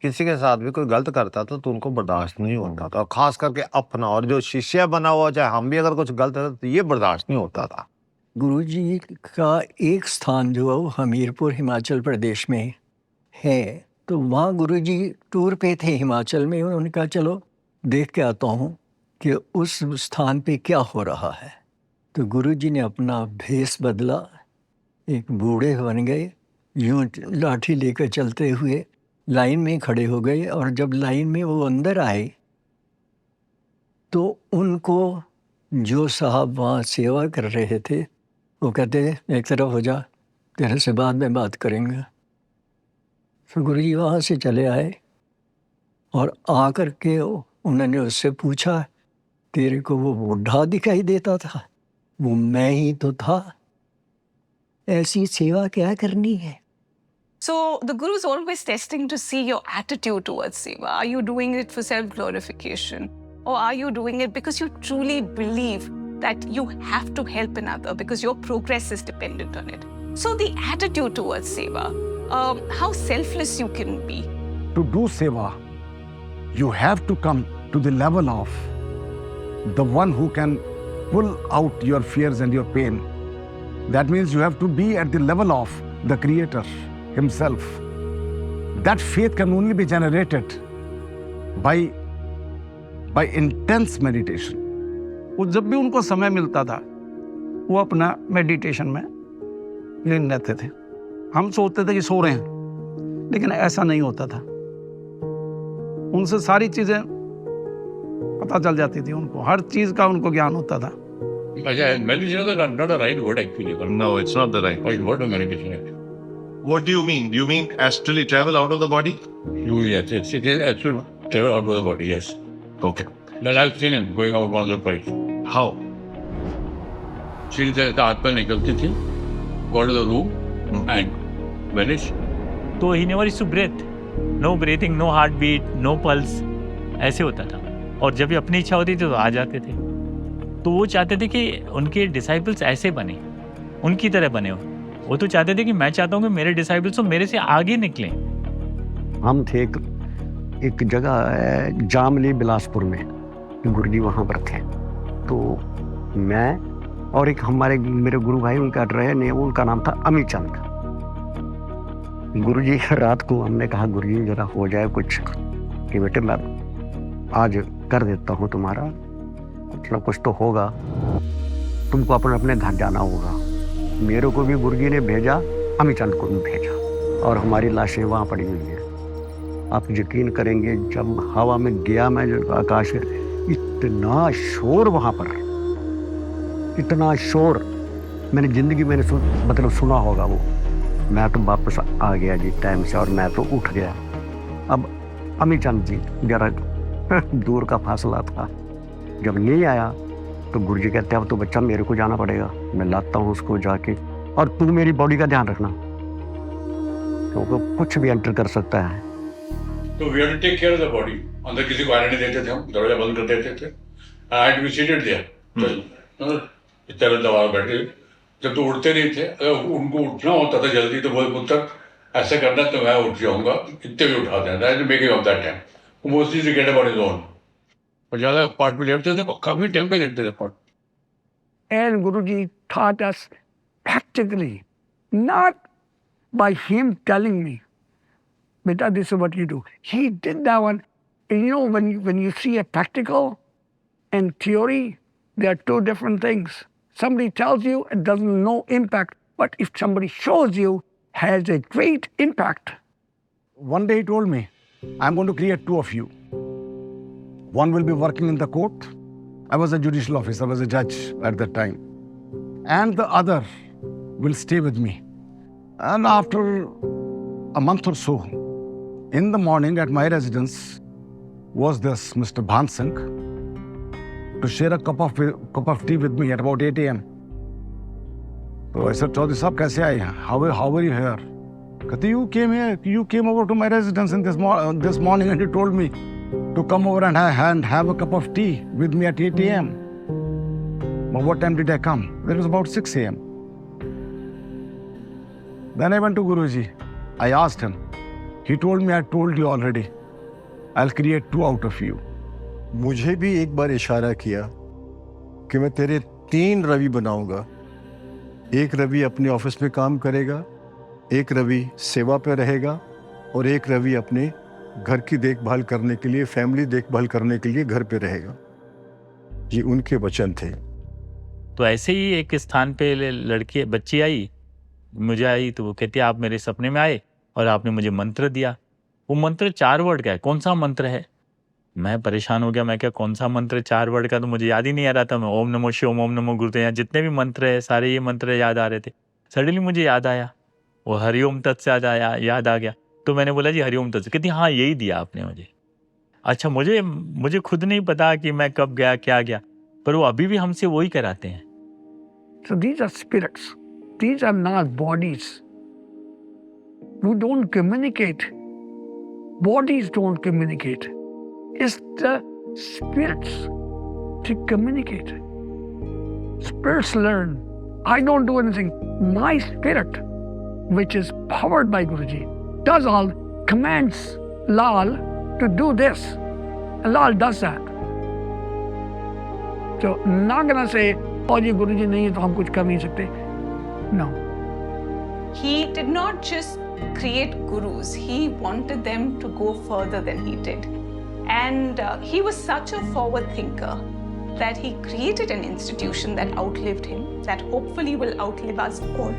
किसी के साथ भी कोई गलत करता था तो उनको बर्दाश्त नहीं होता था, खास करके अपना, और जो शिष्य बना हुआ, चाहे हम भी अगर कुछ गलत करते तो ये बर्दाश्त नहीं होता था। गुरुजी का एक स्थान जो है वो हमीरपुर हिमाचल प्रदेश में है, तो वहाँ गुरुजी टूर पे थे हिमाचल में। उन्होंने कहा चलो देख के आता हूँ कि उस स्थान पे क्या हो रहा है। तो गुरुजी ने अपना भेष बदला, एक बूढ़े बन गए, यूँ लाठी लेकर चलते हुए लाइन में खड़े हो गए। और जब लाइन में वो अंदर आए तो उनको जो साहब वहाँ सेवा कर रहे थे वो कहते एक तरफ हो जा, तेरे से बाद में बात करेंगे। तो गुरुजी वहाँ से चले आए और आकर के उन्होंने उससे पूछा, तेरे को वो बूढ़ा दिखाई देता था? वो मैं ही तो था। ऐसी सेवा क्या करनी है? So the Guru is always testing to see your attitude towards seva. Are you doing it for self-glorification? Or are you doing it because you truly believe that you have to help another because your progress is dependent on it? So the attitude towards seva, how selfless you can be. To do seva, you have to come to the level of the one who can pull out your fears and your pain. That means you have to be at the level of the Creator himself. That faith can only be generated by intense meditation. वो जब भी उनको समय मिलता था वो अपना meditation में लीन रहते थे। हम सोचते थे कि सो रहे हैं, लेकिन ऐसा नहीं होता था। उनसे सारी चीजें पता चल जाती थी, उनको हर चीज का उनको ज्ञान होता था। Meditation is not a right word actually. No, it's not the right word of meditation actually. What do you mean? Do you mean astrally travel out of the body? Yes, it is astral travel out of the body, yes. Okay. That I've seen him going out once or twice. How? She said the आत्मा निकलती थी, go to the room and vanish. So he never used to breathe. No breathing, no heart beat, no pulse, ऐसे होता था। और जब भी अपनी इच्छा होती थी तो आ जाते थे। तो वो चाहते थे कि उनके डिसाइपल्स ऐसे बने, उनकी तरह बने हो। वो तो चाहते थे कि मैं चाहता हूँ कि मेरे डिसाइपल्स मेरे से आगे निकलें। हम थे एक जगह है जामली बिलासपुर में, गुरु जी वहाँ पर थे। तो मैं और एक मेरे गुरु भाई, उनका एड्रेस नहीं, उनका नाम था अमित चंद। गुरु जी रात को हमने कहा, गुरु जी जरा हो जाए कुछ कि बेटे मैं आज कर देता हूँ तुम्हारा, मतलब कुछ तो होगा, तुमको अपने घर जाना होगा। मेरे को भी गुरु जी ने भेजा, अमित चंद को भी भेजा, और हमारी लाशें वहाँ पड़ी हुई हैं। आप यकीन करेंगे, जब हवा में गया मैं, जो आकाश में इतना शोर वहाँ पर, इतना शोर मैंने ज़िंदगी में मतलब सुना होगा वो। मैं तो वापस आ गया जी टाइम से, और मैं तो उठ गया। अब अमित चंद जी जरा दूर का फासला था, जब नहीं आया तो गुरु जी कहते हैं अब तो बच्चा मेरे को जाना पड़ेगा, मैं लाता हूँ उसको जाके, और तू मेरी बॉडी का ध्यान रखना, क्योंकि कुछ भी एंटर कर सकता है। तो we have to take care of the body. अंदर किसी को आने नहीं देते थे, हम दरवाजा बंद कर देते थे। I had to be seated there, इतना दबा बैठे। जब तो उठते नहीं थे, अगर उनको उठना होता था जल्दी तो बोले पुत्र ऐसा करना तो मैं उठ जाऊंगा, इतने भी उठा देना, making of that time mostly to get about his own. और ज़्यादा पार्ट में लेटते थे, काफ़ी टाइम पे लेटते थे part. And Guruji taught us practically, not by him telling me, "Beta, this is what you do." He did that one. And you know, when you see a practical and theory, they are two different things. Somebody tells you, it doesn't no impact, but if somebody shows you, has a great impact. One day he told me, I'm going to create two of you. One will be working in the court. I was a judicial officer, I was a judge at that time. And the other will stay with me. And after a month or so, in the morning at my residence was this Mr. Bhansingh to share a cup of tea with me at about 8 a.m. So I said, Chaudhary Sahab, kaise aaye hain? How are you here? Kati, you came over to my residence in this morning and you told me to come over and have a cup of tea with me at 8 a.m. But what time did I come? It was about 6 a.m. Then I went to Guruji. I asked him. He told me, I told you already. I'll create two out of you. मुझे भी एक बार इशारा किया कि मैं तेरे 3 रवि बनाऊंगा। एक रवि अपने ऑफिस में काम करेगा, एक रवि सेवा पे रहेगा, और एक रवि अपने घर की देखभाल करने के लिए, फैमिली देखभाल करने के लिए घर पे रहेगा। ये उनके वचन थे। तो ऐसे ही एक स्थान पे बच्ची आई, मुझे आई तो वो कहती आप मेरे सपने में आए और आपने मुझे मंत्र दिया। वो मंत्र 4 वर्ड का है। कौन सा मंत्र है? मैं परेशान हो गया। मैं क्या कौन सा मंत्र 4 वर्ड का, तो मुझे याद ही नहीं आ रहा था। मैं ओम नमो शिव, ओम नमो गुरुते, यहाँ जितने भी मंत्र है सारे ये मंत्र याद आ रहे थे। सडनली मुझे याद आया, वो हरिओम तत्स याद आ गया। तो मैंने बोला जी हरिओम तत्स। कहती हाँ यही दिया आपने मुझे। अच्छा, मुझे खुद नहीं पता कि मैं कब गया क्या गया, पर वो अभी भी हमसे वही कराते हैं। So these are spirits. These are not bodies. We don't communicate. Bodies don't communicate. It's the spirits to communicate. Spirits learn. I don't do anything. My spirit, which is powered by Guruji, does all, commands Lal to do this. And Lal does that. So, not gonna say, oh, ये Guruji नहीं है तो हम कुछ कर नहीं सकते. No. He did not just create gurus, he wanted them to go further than he did. And he was such a forward thinker that he created an institution that outlived him, that hopefully will outlive us all,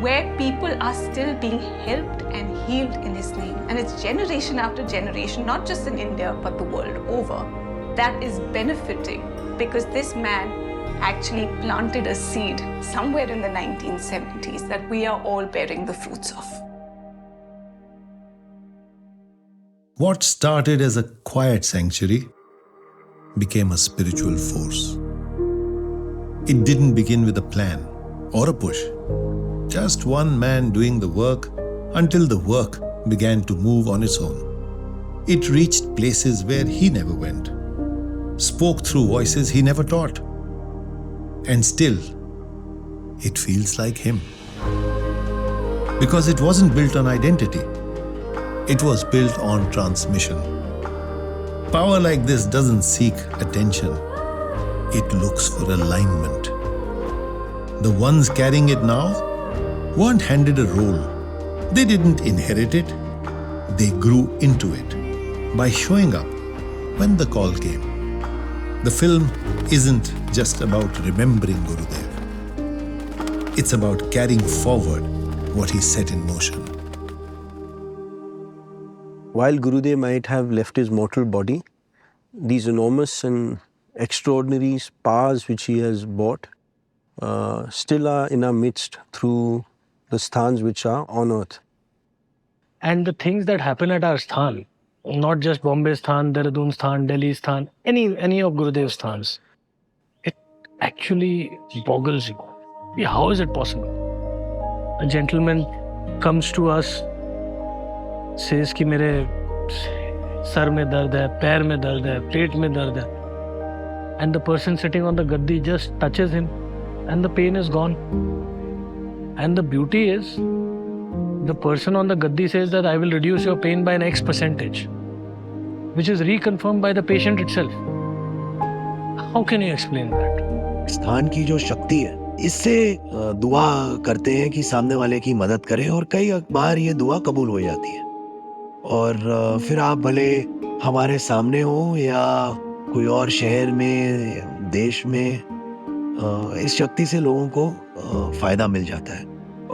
where people are still being helped and healed in his name. And it's generation after generation, not just in India, but the world over, that is benefiting because this man actually planted a seed somewhere in the 1970s that we are all bearing the fruits of. What started as a quiet sanctuary became a spiritual force. It didn't begin with a plan or a push. Just one man doing the work until the work began to move on its own. It reached places where he never went, spoke through voices he never taught. And still, it feels like him. Because it wasn't built on identity. It was built on transmission. Power like this doesn't seek attention. It looks for alignment. The ones carrying it now weren't handed a role. They didn't inherit it. They grew into it by showing up when the call came. The film isn't just about remembering Gurudev. It's about carrying forward what he set in motion. While Gurudev might have left his mortal body, these enormous and extraordinary powers which he has brought still are in our midst through the sthans which are on earth. And the things that happen at our sthan, not just Bombay Sthan, Dehradun Sthan, Delhi Sthan, any of Gurudev's sthans, it actually boggles you. Yeah, how is it possible? A gentleman comes to us, says कि मेरे sir में दर्द है, पैर में दर्द है, पेट में दर्द है, and the person sitting on the gaddi just touches him and the pain is gone. And the beauty is, the person on the gaddi says that I will reduce your pain by an X percentage, which is reconfirmed by the patient itself. How can you explain that? स्थान की जो शक्ति है, इससे दुआ करते हैं कि सामने वाले की मदद करें और कई बार ये दुआ कबूल हो जाती है। और फिर आप भले हमारे सामने हो या कोई और शहर में, देश में, इस शक्ति से लोगों को फायदा मिल जाता है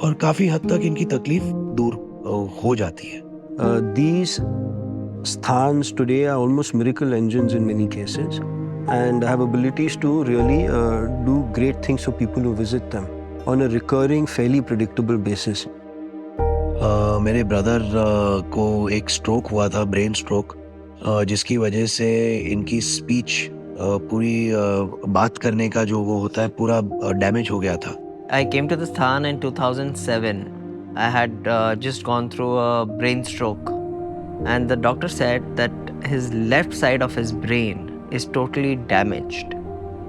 और काफी हद तक इनकी तकलीफ दूर हो जाती है। These sthans today are almost miracle engines in many cases and have abilities to really do great things for people who visit them on a recurring, fairly predictable basis. मेरे ब्रदर को एक स्ट्रोक हुआ था, brain stroke, जिसकी वजह से इनकी speech, पूरी बात करने का जो वो होता है, पूरा डैमेज हो गया था। I came to the Sthan in 2007. I had just gone through a brain stroke, and the doctor said that his left side of his brain is totally damaged.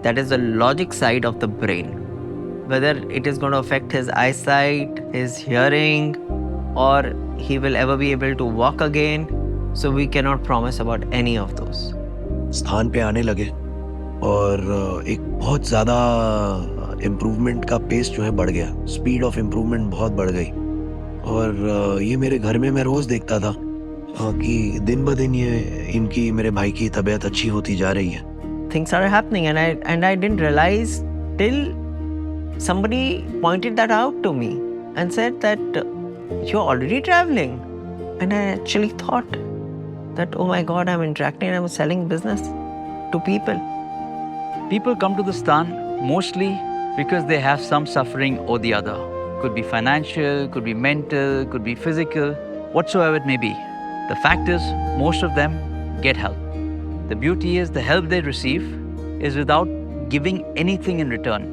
That is the logic side of the brain. Whether it is going to affect his eyesight, his hearing, or he will ever be able to walk again. So we cannot promise about any of those. स्थान पे आने लगे और एक बहुत ज़्यादा improvement का pace जो है बढ़ गया, स्पीड ऑफ इम्प्रूवमेंट बहुत बढ़ गई। और ये मेरे घर में मैं रोज़ देखता था कि दिन ब दिन ये इनकी, मेरे भाई की तबीयत अच्छी होती जा रही है। Things are happening and I didn't realize till somebody pointed that out to me and said that you're already traveling. And I actually thought that, oh my God, I'm interacting, I'm selling business to people. People come to the Sthan mostly because they have some suffering or the other. Could be financial, could be mental, could be physical, whatsoever it may be. The fact is, most of them get help. The beauty is the help they receive is without giving anything in return.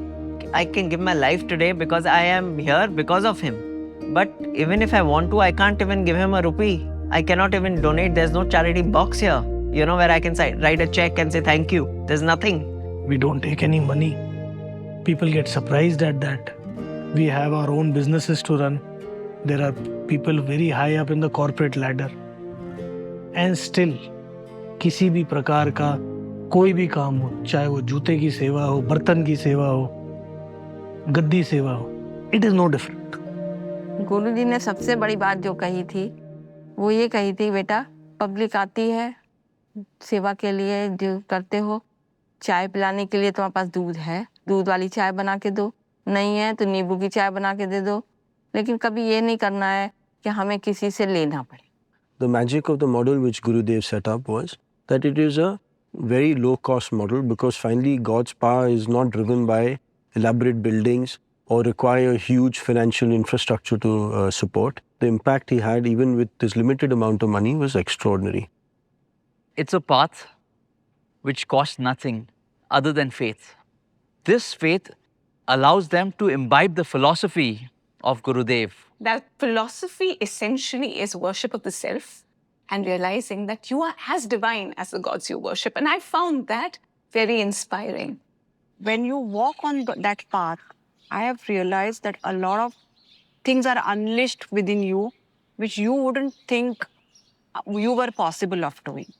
I can give my life today because I am here because of him. But even if I want to, I can't even give him a rupee. I cannot even donate. There's no charity box here, where I can write a check and say thank you. There's nothing. We don't take any money. People get surprised at that. We have our own businesses to run. There are people very high up in the corporate ladder. And still, किसी भी प्रकार का कोई भी काम हो, चाहे वो जूते की सेवा हो, बर्तन की सेवा हो, गद्दी सेवा हो, it is no different. गुरुजी ने सबसे बड़ी बात जो कही थी, वो ये कही थी, बेटा पब्लिक आती है सेवा के लिए, जो करते हो, चाय पिलाने के लिए तुम्हारे पास दूध है, दूध वाली चाय बना के दो, नहीं है तो नींबू की चाय बना के दे दो, लेकिन कभी ये नहीं करना है कि हमें किसी से लेना पड़े. The magic of the model which Gurudev set up was that it is a very low-cost model because finally God's power is not driven by elaborate buildings or require a huge financial infrastructure to support. The impact he had even with this limited amount of money was extraordinary. It's a path which costs nothing other than faith. This faith allows them to imbibe the philosophy of Gurudev. That philosophy essentially is worship of the self and realizing that you are as divine as the gods you worship. And I found that very inspiring. When you walk on that path, I have realized that a lot of things are unleashed within you, which you wouldn't think you were possible of doing.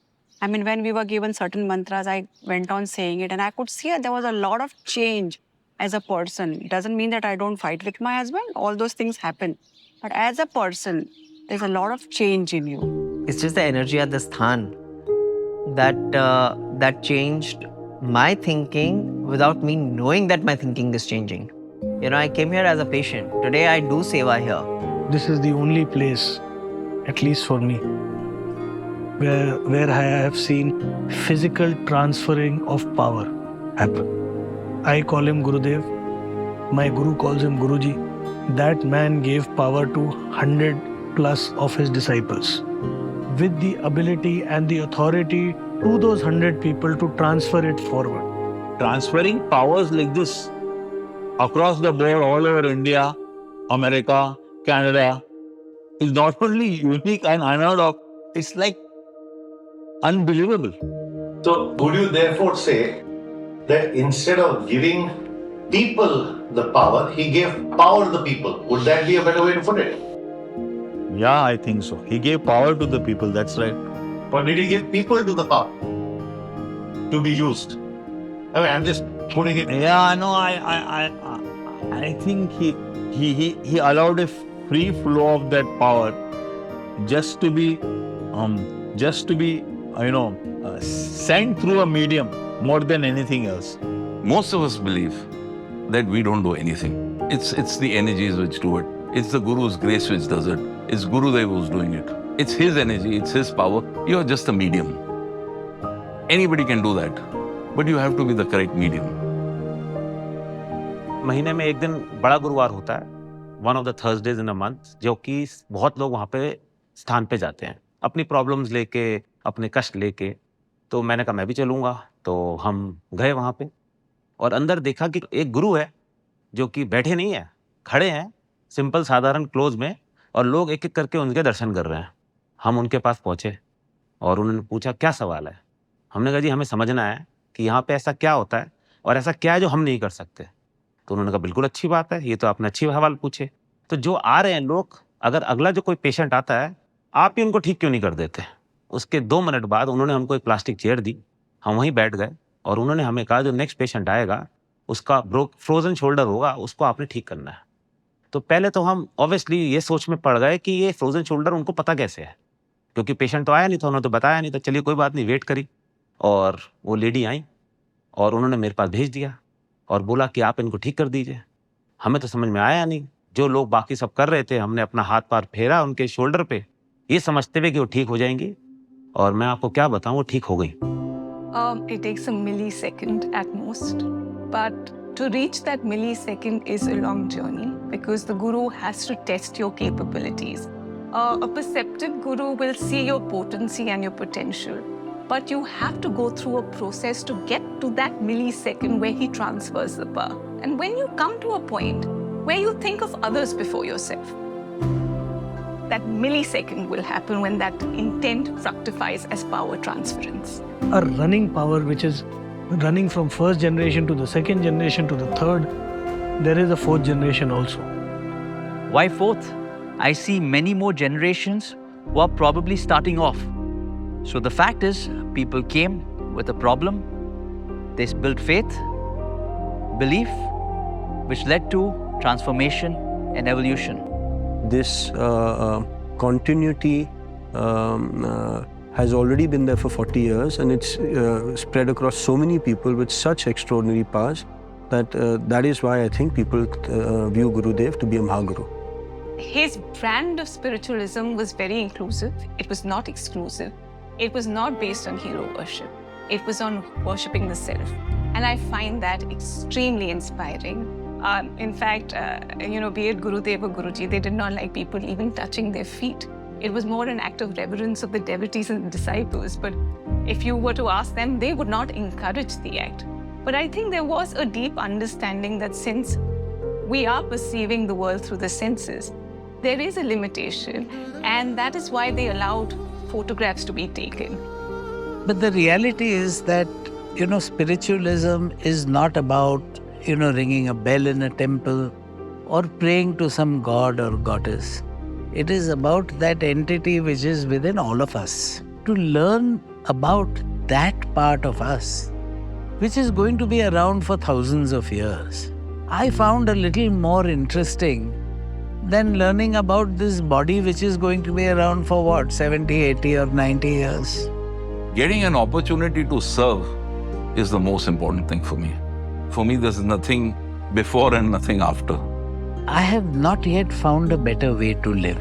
I mean, when we were given certain mantras, I went on saying it and I could see that there was a lot of change as a person. It doesn't mean that I don't fight with my husband. All those things happen. But as a person, there's a lot of change in you. It's just the energy at the sthan that changed my thinking without me knowing that my thinking is changing. You know, I came here as a patient. Today I do seva here. This is the only place, at least for me, where I have seen physical transferring of power happen. I call him Gurudev. My guru calls him Guruji. That man gave power to 100 plus of his disciples with the ability and the authority to those 100 people to transfer it forward. Transferring powers like this across the board all over India, America, Canada is not only unique and unheard of, it's like unbelievable. So, would you therefore say that instead of giving people the power, he gave power to the people? Would that be a better way to put it? Yeah, I think so. He gave power to the people, that's right. But did he give people to the power to be used? I mean, I'm just putting it. Yeah, no, I think he allowed a free flow of that power just to be sent through a medium more than anything else. Most of us believe that we don't do anything. It's the energies which do it. It's the Guru's grace which does it. It's Gurudev who's doing it. It's his energy, it's his power. You're just a medium. Anybody can do that, but you have to be the correct medium. महीने में एक दिन बड़ा गुरुवार होता है, one of the Thursdays in a month, जो कि बहुत लोग वहाँ पे स्थान पे जाते हैं अपनी प्रॉब्लम्स लेके, अपने कष्ट लेके। तो मैंने कहा मैं भी चलूँगा, तो हम गए वहाँ पे और अंदर देखा कि एक गुरु है जो कि बैठे नहीं है, खड़े हैं सिंपल साधारण क्लोज में, और लोग एक एक करके उनके दर्शन कर रहे हैं। हम उनके पास पहुँचे और उन्होंने पूछा क्या सवाल है। हमने कहा जी हमें समझना है कि यहाँ पे ऐसा क्या होता है और ऐसा क्या है जो हम नहीं कर सकते। तो उन्होंने कहा बिल्कुल अच्छी बात है, ये तो आपने अच्छी सवाल पूछे। तो जो आ रहे हैं लोग, अगर अगला जो कोई पेशेंट आता है, आप ही उनको ठीक क्यों नहीं कर देते। उसके 2 मिनट बाद उन्होंने हमको एक प्लास्टिक चेयर दी, हम वहीं बैठ गए और उन्होंने हमें कहा जो नेक्स्ट पेशेंट आएगा उसका फ्रोजन शोल्डर होगा, उसको आपने ठीक करना है। तो पहले तो हम ऑब्वियसली ये सोच में पड़ गए कि ये फ्रोजन शोल्डर उनको पता कैसे है, क्योंकि पेशेंट तो आया नहीं था, उन्होंने तो बताया नहीं था। चलिए कोई बात नहीं, वेट करी और वो लेडी आई और उन्होंने मेरे पास भेज दिया और बोला कि आप इनको ठीक कर दीजिए। हमें तो समझ में आया नहीं, जो लोग बाकी सब कर रहे थे, हमने अपना हाथ पार फेरा उनके शोल्डर पे, ये समझते हुए कि वो ठीक हो जाएंगी, और मैं आपको क्या बताऊं, वो ठीक हो गई। It takes a millisecond at most, but to reach that millisecond is a long journey because the guru has to test your capabilities. A perceptive guru will see your potency and your potential, but you have to go through a process to get to that millisecond where he transfers the power. And when you come to a point where you think of others before yourself, that millisecond will happen when that intent fructifies as power transference. A running power which is running from first generation to the second generation to the third, there is a fourth generation also. Why fourth? I see many more generations who are probably starting off. So the fact is, people came with a problem, they built faith, belief, which led to transformation and evolution. This continuity has already been there for 40 years, and it's spread across so many people with such extraordinary powers that that is why I think people view Gurudev to be a Mahaguru. His brand of spiritualism was very inclusive. It was not exclusive. It was not based on hero worship. It was on worshipping the self. And I find that extremely inspiring. In fact, be it Gurudev or Guruji, they did not like people even touching their feet. It was more an act of reverence of the devotees and the disciples. But if you were to ask them, they would not encourage the act. But I think there was a deep understanding that since We are perceiving the world through the senses. There is a limitation, and that is why they allowed photographs to be taken. But the reality is that, spiritualism is not about, ringing a bell in a temple or praying to some god or goddess. It is about that entity which is within all of us. To learn about that part of us, which is going to be around for thousands of years, I found a little more interesting than learning about this body which is going to be around for 70, 80 or 90 years. Getting an opportunity to serve is the most important thing for me. For me, there's nothing before and nothing after. I have not yet found a better way to live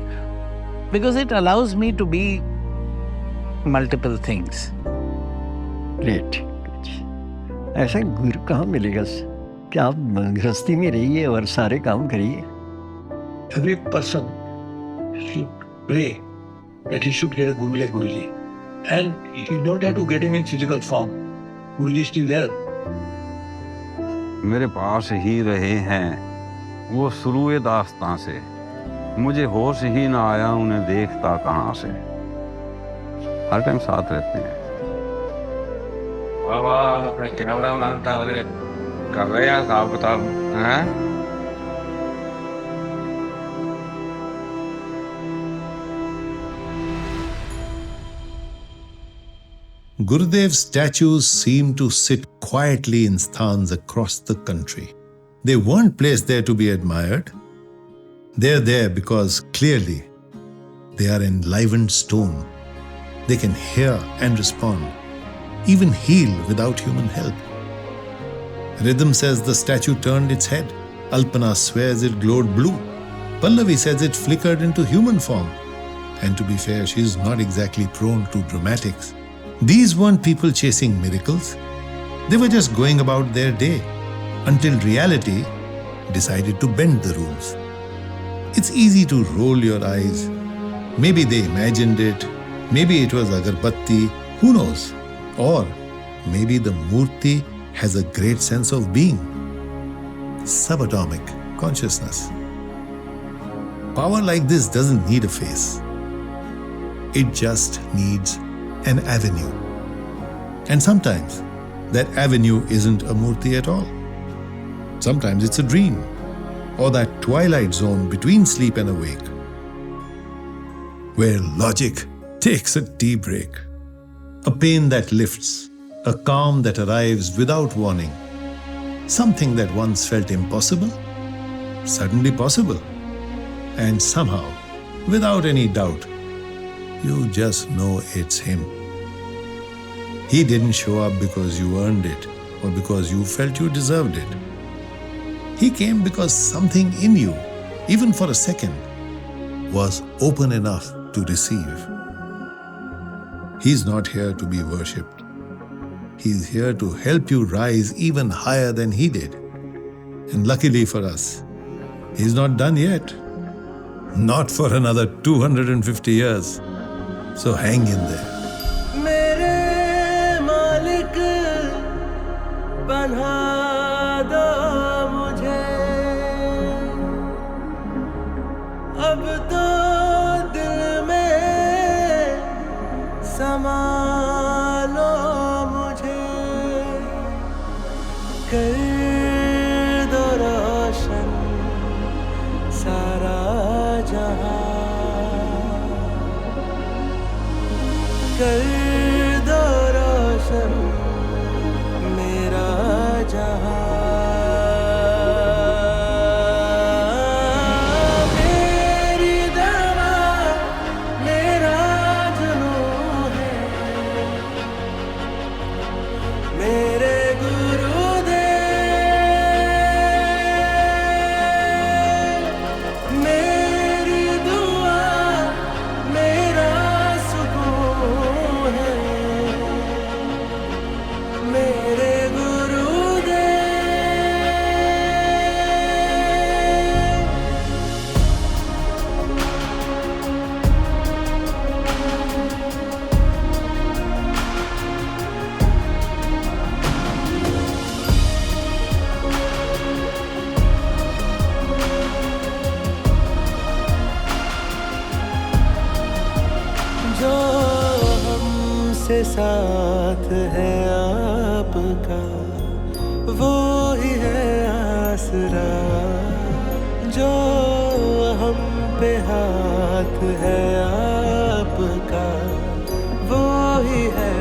because it allows me to be multiple things. Great. ऐसा गुरु कहाँ मिलेगा कि आप गृहस्थी में रहिए और सारे काम करिए? Every person should pray that he should get a guru like Guruji, and you don't have to get him in physical form. Guruji is still there. मेरे पास ही रहे हैं वो शुरुए दास्तां से, मुझे होश ही ना आया उन्हें देखता कहाँ से। हर टाइम साथ रहते हैं। बाबा अपने कैमरा बनाता है, कर रहे हैं साहब बताओ, हैं? Gurudev's statues seem to sit quietly in sthans across the country. They weren't placed there to be admired. They're there because clearly they are enlivened stone. They can hear and respond, even heal without human help. Rhythm says the statue turned its head. Alpana swears it glowed blue. Pallavi says it flickered into human form. And to be fair, she's not exactly prone to dramatics. These weren't people chasing miracles. They were just going about their day until reality decided to bend the rules. It's easy to roll your eyes. Maybe they imagined it. Maybe it was agarbatti. Who knows? Or maybe the Murti has a great sense of being. Subatomic consciousness. Power like this doesn't need a face. It just needs an avenue. And sometimes that avenue isn't a Murti at all. Sometimes it's a dream, or that twilight zone between sleep and awake, where logic takes a tea break. A pain that lifts, a calm that arrives without warning. Something that once felt impossible, suddenly possible. And somehow, without any doubt, you just know it's him. He didn't show up because you earned it or because you felt you deserved it. He came because something in you, even for a second, was open enough to receive. He's not here to be worshipped. He's here to help you rise even higher than he did. And luckily for us, he's not done yet. Not for another 250 years. So hang in there. मेरे मालिक बना दो मुझे, अब तो दिल में समा लो मुझे, कर दो रोशन सारा जहां। साथ है आपका, वो ही है आसरा, जो हम पे हाथ है आपका, वो ही है